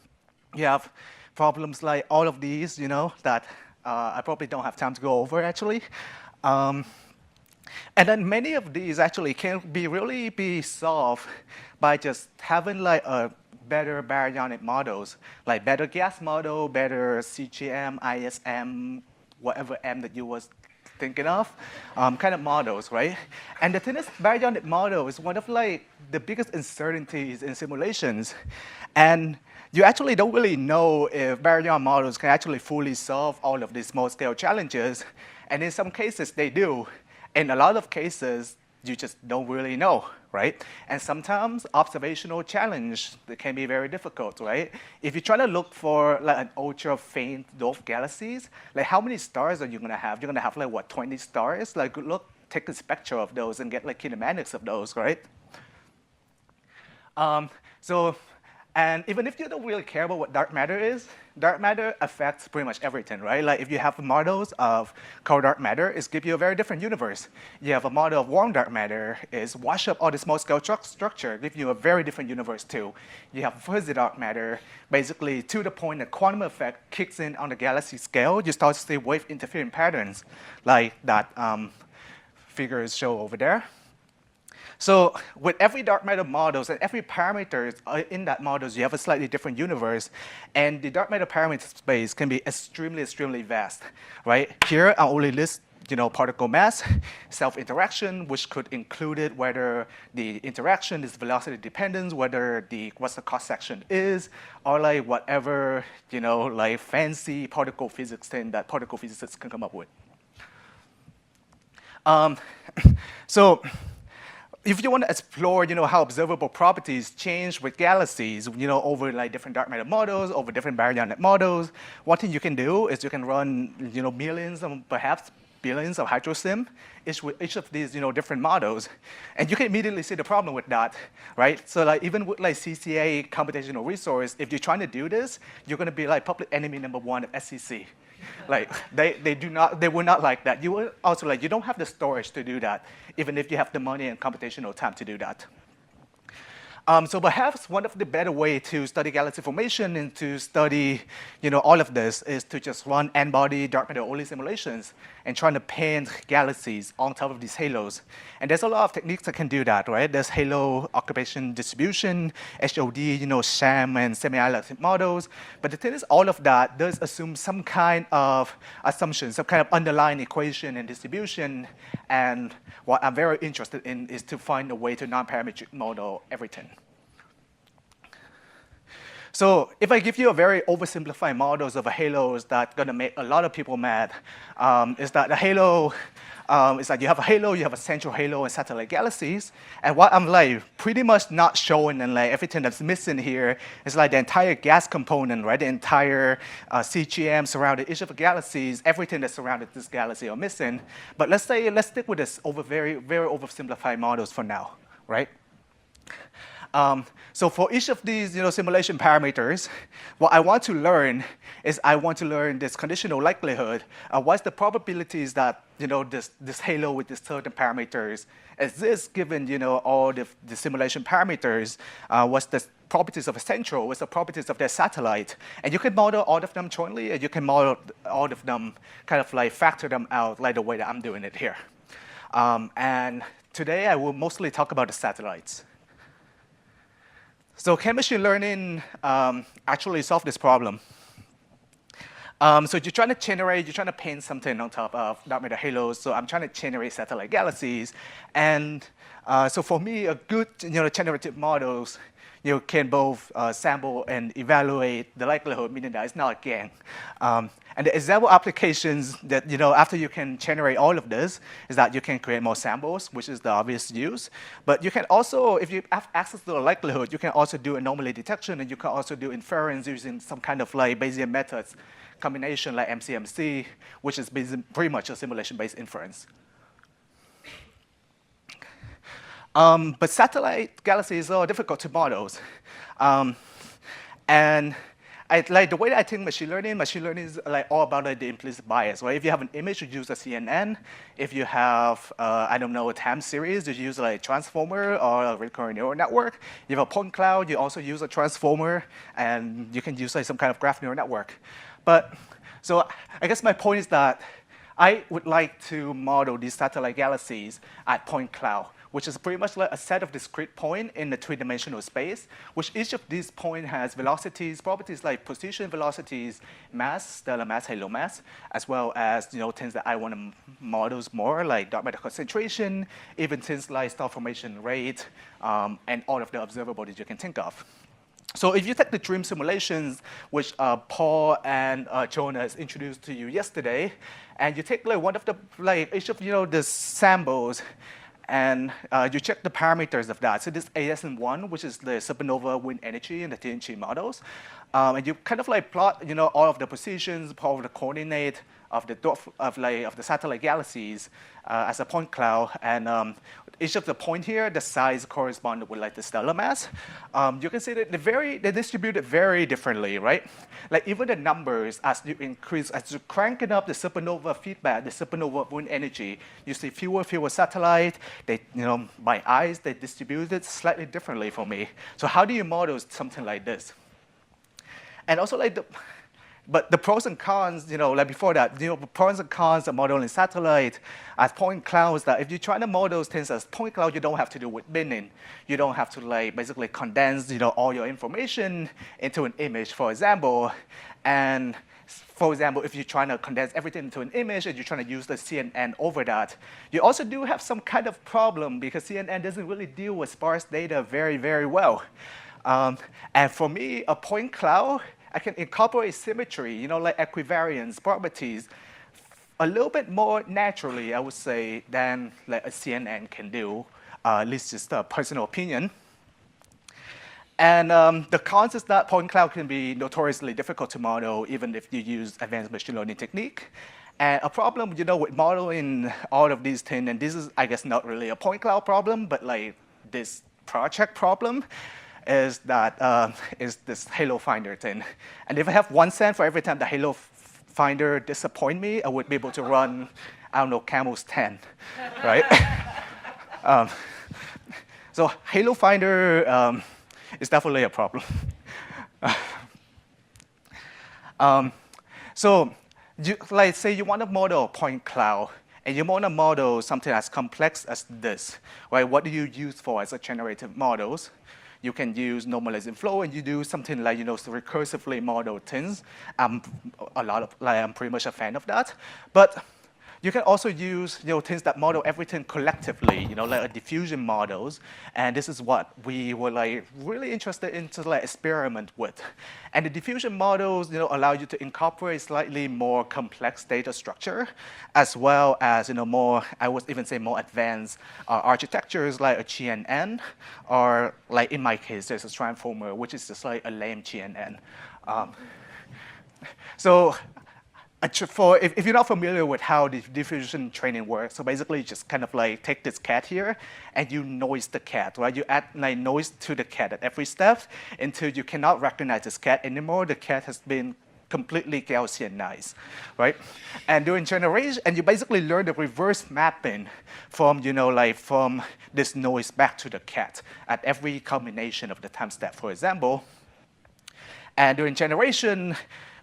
You have problems like all of these, that I probably don't have time to go over, actually. And then many of these actually can really be solved by just having like a better baryonic models, like better gas model, better CGM, ISM, whatever M that you was thinking of, kind of models, right? And the thing is, baryonic model is one of like the biggest uncertainties in simulations. And you actually don't really know if baryon models can actually fully solve all of these small-scale challenges. And in some cases, they do. In a lot of cases, you just don't really know, right? And sometimes observational challenge that can be very difficult, right? If you try to look for like an ultra faint dwarf galaxies, like how many stars are you gonna have? You're gonna have like what, 20 stars? Like look, take a spectra of those and get like kinematics of those, right? And even if you don't really care about what dark matter is, dark matter affects pretty much everything, right? Like if you have models of cold dark matter, it's give you a very different universe. You have a model of warm dark matter, is wash up all the small scale structure, give you a very different universe too. You have fuzzy dark matter, basically to the point that quantum effect kicks in on the galaxy scale, you start to see wave interfering patterns like that figures show over there. So with every dark matter models and every parameter in that models, you have a slightly different universe. And the dark matter parameter space can be extremely, extremely vast, right? Here, I only list particle mass, self-interaction, which could include it whether the interaction is velocity dependent, whether what's the cross section is, or like whatever like fancy particle physics thing that particle physicists can come up with. So if you want to explore, how observable properties change with galaxies, over like different dark matter models, over different baryon models, one thing you can do is you can run, millions and perhaps billions of hydrosim, each of these, different models, and you can immediately see the problem with that, right? So like even with like CCA computational resource, if you're trying to do this, you're going to be like public enemy number one of SCC. Like they will not like that. You will also like you don't have the storage to do that, even if you have the money and computational time to do that. So perhaps one of the better way to study galaxy formation and to study, all of this is to just run n-body dark matter only simulations and trying to paint galaxies on top of these halos. And there's a lot of techniques that can do that, right? There's halo occupation distribution, HOD, sham and semi-elliptic models. But the thing is, all of that does assume some kind of assumption, some kind of underlying equation and distribution. And what I'm very interested in is to find a way to non-parametric model everything. So if I give you a very oversimplified models of a halos that's going to make a lot of people mad, is that the halo is that you have a halo, you have a central halo and satellite galaxies. And what I'm like pretty much not showing and like everything that's missing here is like the entire gas component, right? The entire CGM surrounding each of the galaxies, everything that surrounded this galaxy are missing. But let's stick with this very, very oversimplified models for now, right? So for each of these simulation parameters, what I want to learn is I want to learn this conditional likelihood. What's the probabilities that this halo with these certain parameters exists given all the simulation parameters? What's the properties of a central? What's the properties of their satellite? And you can model all of them jointly, and you can model all of them kind of like factor them out like the way that I'm doing it here. And today I will mostly talk about the satellites. So can machine learning actually solve this problem? So you're trying to paint something on top of dark matter halos. So I'm trying to generate satellite galaxies. And so for me, a good generative models can both sample and evaluate the likelihood, meaning that it's not a gang. And the example applications that, after you can generate all of this, is that you can create more samples, which is the obvious use. But you can also, if you have access to the likelihood, you can also do anomaly detection, and you can also do inference using some kind of like Bayesian methods combination like MCMC, which is pretty much a simulation-based inference. But satellite galaxies are difficult to model. And like the way that I think machine learning is like all about like the implicit bias, right? If you have an image, you use a CNN. If you have, I don't know, a time series, you use like a transformer or a recurrent neural network. You have a point cloud, you also use a transformer, and you can use like some kind of graph neural network. But so I guess my point is that I would like to model these satellite galaxies at point cloud, which is pretty much like a set of discrete points in the three-dimensional space, which each of these points has velocities, properties like position, velocities, mass, stellar mass, halo mass, as well as things that I want to model more, like dark matter concentration, even things like star formation rate, and all of the observabilities you can think of. So if you take the dream simulations, which Paul and Jonas introduced to you yesterday, and you take like one of the each of the samples, and you check the parameters of that. So this ASN1, which is the supernova wind energy in the TNG models, and you kind of like plot all of the positions, all of the coordinate of the satellite galaxies as a point cloud, and each of the point here, the size corresponded with like the stellar mass. You can see that they distributed very differently, right? Like even the numbers, as you increase, as you cranking up the supernova feedback, the supernova wind energy, you see fewer satellites. They, by eyes, they distributed slightly differently for me. So how do you model something like this? And also like But the pros and cons, like before that, the pros and cons of modeling satellite as point clouds, that if you try to model things as point cloud, you don't have to do with binning. You don't have to like basically condense, all your information into an image, for example. And for example, if you're trying to condense everything into an image and you're trying to use the CNN over that, you also do have some kind of problem because CNN doesn't really deal with sparse data very, very well. And for me, a point cloud, I can incorporate symmetry, like equivariance properties, a little bit more naturally, I would say, than like a CNN can do, at least just a personal opinion. And the cons is that point cloud can be notoriously difficult to model, even if you use advanced machine learning technique. And a problem, with modeling all of these things, and this is, I guess, not really a point cloud problem, but like this project problem, is that is this Halo Finder thing. And if I have 1 cent for every time the Halo Finder disappoint me, I would be able to run, I don't know, CAMELS 10, right? So Halo Finder is definitely a problem. So like say you want to model a point cloud, and you want to model something as complex as this, right? What do you use for as a generative models? You can use normalizing flow, and you do something like recursively model things. I'm pretty much a fan of that. But you can also use things that model everything collectively, like a diffusion models. And this is what we were really interested in to experiment with. And the diffusion models allow you to incorporate slightly more complex data structure, as well as more, I would even say more advanced architectures like a GNN, or like in my case, there's a transformer, which is just like a lame GNN. So if you're not familiar with how the diffusion training works, so basically you just kind of take this cat here and you noise the cat, right? You add noise to the cat at every step until you cannot recognize this cat anymore. The cat has been completely Gaussianized, right? And during generation, and you basically learn the reverse mapping from, from this noise back to the cat at every combination of the time step, for example. And during generation,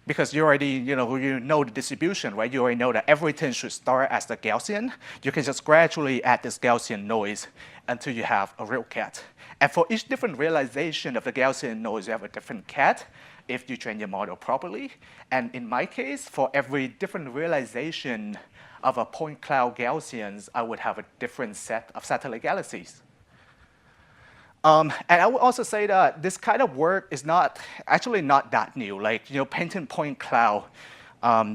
because you already know the distribution, right? You already know that everything should start as the Gaussian. You can just gradually add this Gaussian noise until you have a real cat. And for each different realization of the Gaussian noise, you have a different cat if you train your model properly. And in my case, for every different realization of a point cloud Gaussians, I would have a different set of satellite galaxies. And I would also say that this kind of work is actually not that new. Painting point cloud,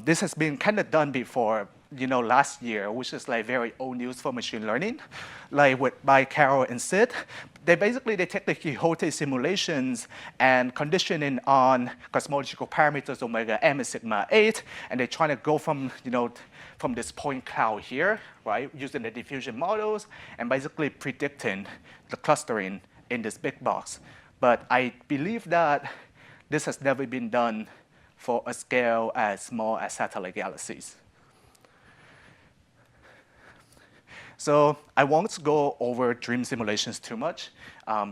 this has been kind of done before, last year, which is very old news for machine learning, by Carol and Sid. They take the Quixote simulations and conditioning on cosmological parameters omega m and sigma 8, and they're trying to go from this point cloud here, right, using the diffusion models and basically predicting the clustering in this big box. But I believe that this has never been done for a scale as small as satellite galaxies. So I won't go over dream simulations too much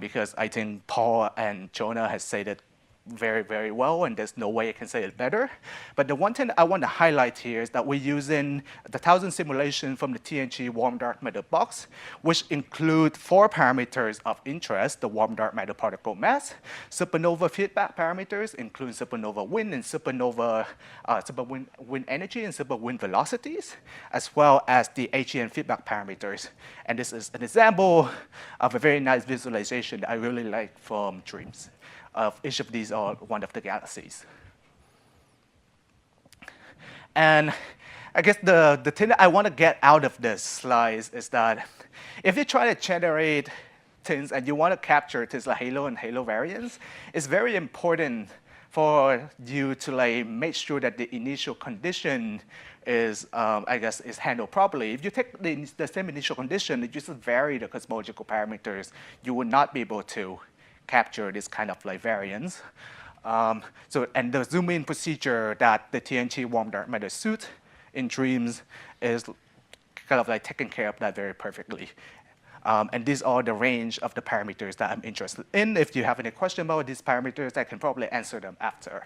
because I think Paul and Jonah has said it very, very well, and there's no way I can say it better. But the one thing I want to highlight here is that we're using the 1000 simulation from the TNG warm dark matter box, which include 4 parameters of interest: the warm dark matter particle mass, supernova feedback parameters, including supernova wind and supernova wind energy and super wind velocities, as well as the HEN feedback parameters. And this is an example of a very nice visualization that I really like from dreams. Of each of these are one of the galaxies. And I guess the thing that I want to get out of this slide is that if you try to generate things and you want to capture things like halo and halo variance, it's very important for you to make sure that the initial condition is, is handled properly. If you take the same initial condition, you just vary the cosmological parameters, you would not be able to capture this kind of variance. And the zoom in procedure that the TNG warm dark matter suit in dreams is kind of taking care of that very perfectly. And these are the range of the parameters that I'm interested in. If you have any question about these parameters, I can probably answer them after.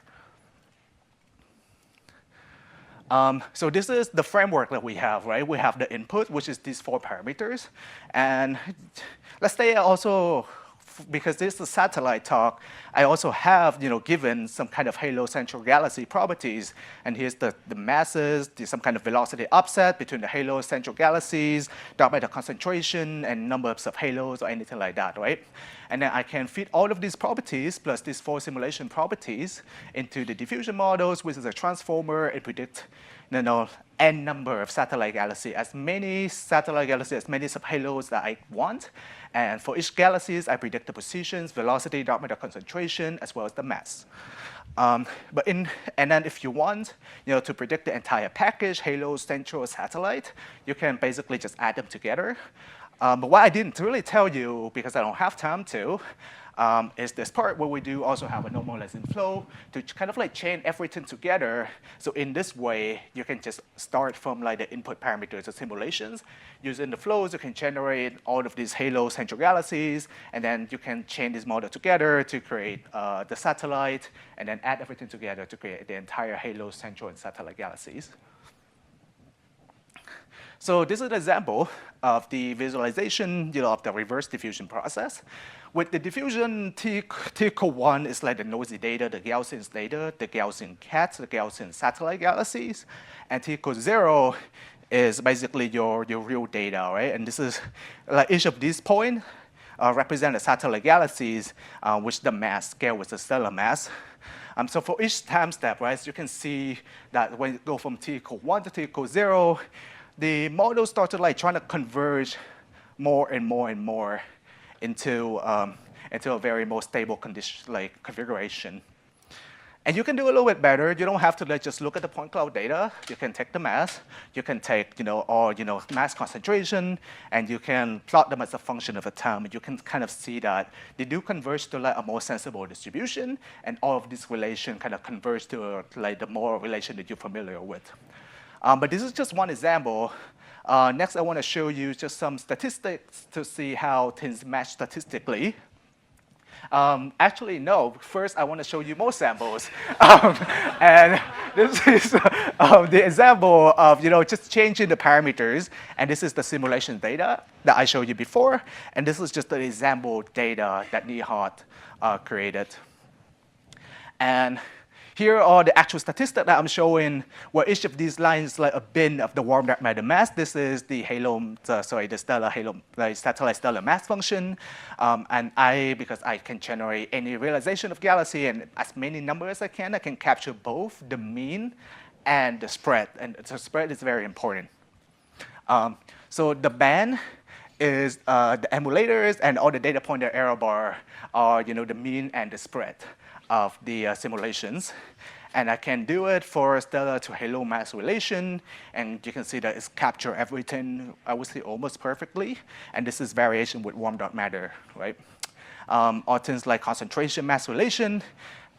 So this is the framework that we have, right? We have the input, which is these 4 parameters. And let's say also, because this is a satellite talk, I also have given some kind of halo central galaxy properties. And here's the masses, some kind of velocity offset between the halo central galaxies, dark matter concentration, and numbers of halos or anything like that, right? And then I can fit all of these properties plus these 4 simulation properties into the diffusion models, which is a transformer, and predict n number of satellite galaxies, as many satellite galaxies, as many subhalos that I want. And for each galaxies, I predict the positions, velocity, dark matter concentration, as well as the mass. And then if you want to predict the entire package, halo, central, satellite, you can basically just add them together. But what I didn't really tell you, because I don't have time to, is this part where we do also have a normalizing flow to kind of like chain everything together. So in this way, you can just start from like the input parameters of simulations. Using the flows, you can generate all of these halo central galaxies, and then you can chain this model together to create the satellite, and then add everything together to create the entire halo central and satellite galaxies. So this is an example of the visualization of the reverse diffusion process. With the diffusion, T equal 1 is like the noisy data, the Gaussian data, the Gaussian cats, the Gaussian satellite galaxies. And T equals 0 is basically your real data, right? And this is like each of these points represent the satellite galaxies, which the mass scale with the stellar mass. So for each time step, right, so you can see that when you go from T equal 1 to T equal 0, the model started like trying to converge more and more and more into a very more stable condition, like configuration. And you can do a little bit better. You don't have to like just look at the point cloud data. You can take the mass. You can take all mass concentration, and you can plot them as a function of a time. And you can kind of see that they do converge to like a more sensible distribution, and all of this relation kind of converge to like the more relation that you're familiar with. But this is just one example. Next, I want to show you just some statistics to see how things match statistically. Actually, no. First, I want to show you more samples. And this is the example of just changing the parameters. And this is the simulation data that I showed you before. And this is just the example data that Nihat created. And here are the actual statistics that I'm showing, where each of these lines like a bin of the warm dark matter mass. This is the the stellar halo, the satellite stellar mass function. And because I can generate any realization of galaxy and as many numbers as I can capture both the mean and the spread. And the spread is very important. So the band is the emulators, and all the data pointer error bar are the mean and the spread of the simulations. And I can do it for stellar to halo mass relation, and you can see that it's capture everything, I would say, almost perfectly. And this is variation with warm dark matter, right? Or things like concentration mass relation.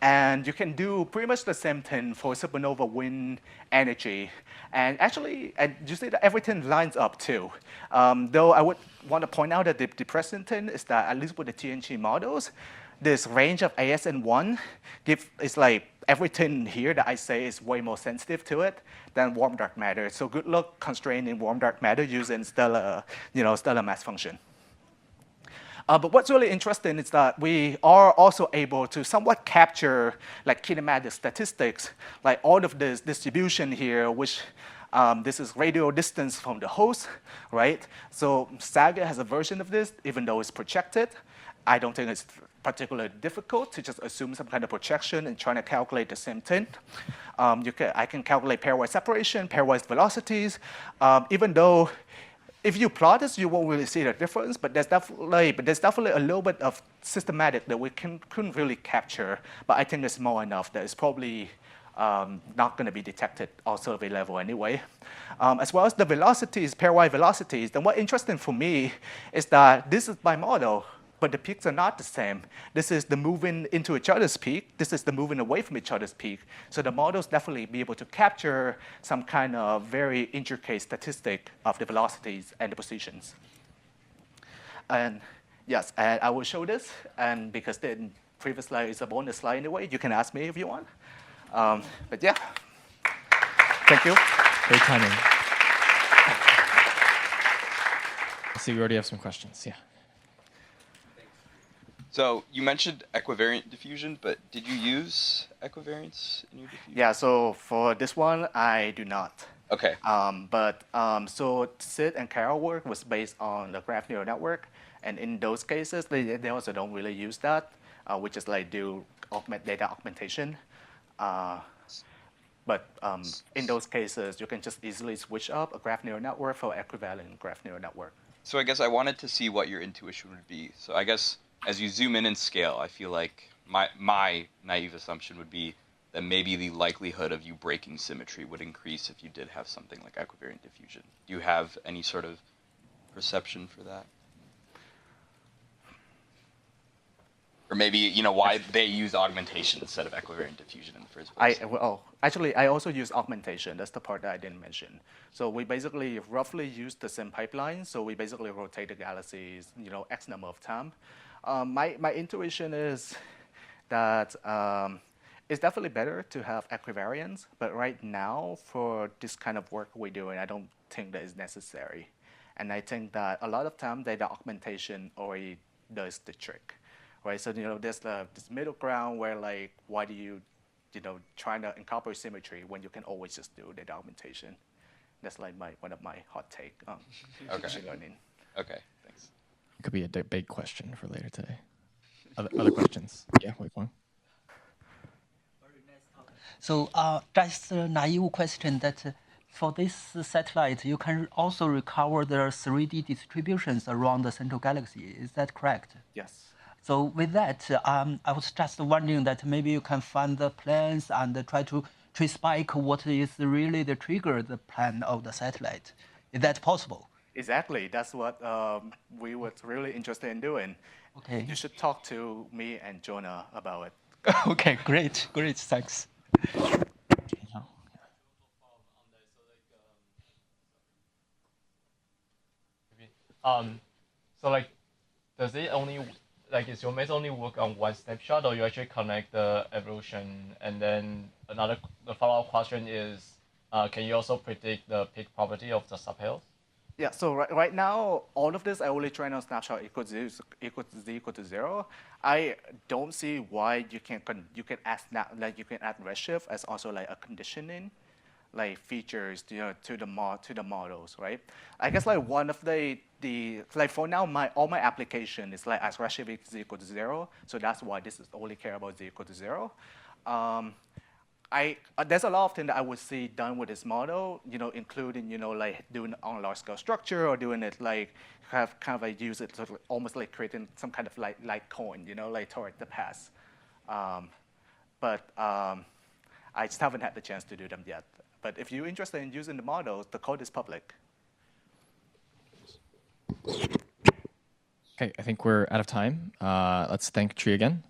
And you can do pretty much the same thing for supernova wind energy. And actually, you see that everything lines up too. Though I would want to point out that the depressing thing is that at least with the TNG models, this range of ASN1 is like everything here that I say is way more sensitive to it than warm dark matter. So good luck constraining warm dark matter using stellar mass function. But what's really interesting is that we are also able to somewhat capture like kinematic statistics, like all of this distribution here, which this is radial distance from the host, right? So Saga has a version of this, even though it's projected. I don't think it's particularly difficult to just assume some kind of projection and trying to calculate the same thing. I can calculate pairwise separation, pairwise velocities, even though if you plot this, you won't really see the difference, but there's definitely a little bit of systematic that we couldn't really capture, but I think it's small enough that it's probably not going to be detected at survey level anyway. As well as the velocities, pairwise velocities, then what's interesting for me is that this is my model, but the peaks are not the same. This is the moving into each other's peak. This is the moving away from each other's peak. So the models definitely be able to capture some kind of very intricate statistic of the velocities and the positions. And yes, and I will show this. And because the previous slide is a bonus slide anyway, you can ask me if you want. But yeah. Thank you. Great timing. Let's see, we already have some questions. Yeah. So you mentioned equivariant diffusion, but did you use equivariance in your diffusion? Yeah, so for this one, I do not. Okay. So Sid and Carol work was based on the graph neural network, and in those cases, they also don't really use that, which is like do data augmentation. But in those cases, you can just easily switch up a graph neural network for equivalent graph neural network. So I guess I wanted to see what your intuition would be. So I guess as you zoom in and scale, I feel like my naive assumption would be that maybe the likelihood of you breaking symmetry would increase if you did have something like equivariant diffusion. Do you have any sort of perception for that? Or maybe, why they use augmentation instead of equivariant diffusion in the first place? Actually, I also use augmentation. That's the part that I didn't mention. So we basically roughly use the same pipeline. So we basically rotate the galaxies, X number of times. My intuition is that it's definitely better to have equivariance, but right now for this kind of work we're doing, I don't think that is necessary. And I think that a lot of time data augmentation already does the trick, right? So there's this middle ground where like, why do you, trying to incorporate symmetry when you can always just do data augmentation? That's like one of my hot take on machine learning. Okay, thanks. It could be a big question for later today. Other questions? Yeah, wait one. So just a naive question that for this satellite, you can also recover the 3D distributions around the central galaxy. Is that correct? Yes. So with that, I was just wondering that maybe you can find the plans and try to trace back what is really the trigger, the plan of the satellite. Is that possible? Exactly. That's what we were really interested in doing. Okay. You should talk to me and Jonah about it. Okay, great, thanks. So like, does it only is your maze only work on one snapshot, or you actually connect the evolution? And then the follow-up question is, can you also predict the peak property of the subhills? Yeah, so right now, all of this I only train on snapshot equals z equal to 0. I don't see why you can add redshift as also like a conditioning, like features to the models, right? I guess like one of the like for now all my application is like as redshift is equal to 0, so that's why this is only care about z equal to 0. There's a lot of things that I would see done with this model, including, like doing it on large scale structure or doing it like kind of like use it to almost like creating some kind of like coin, like toward the past. But I just haven't had the chance to do them yet. But if you're interested in using the models, the code is public. Okay, I think we're out of time. Let's thank Tree again.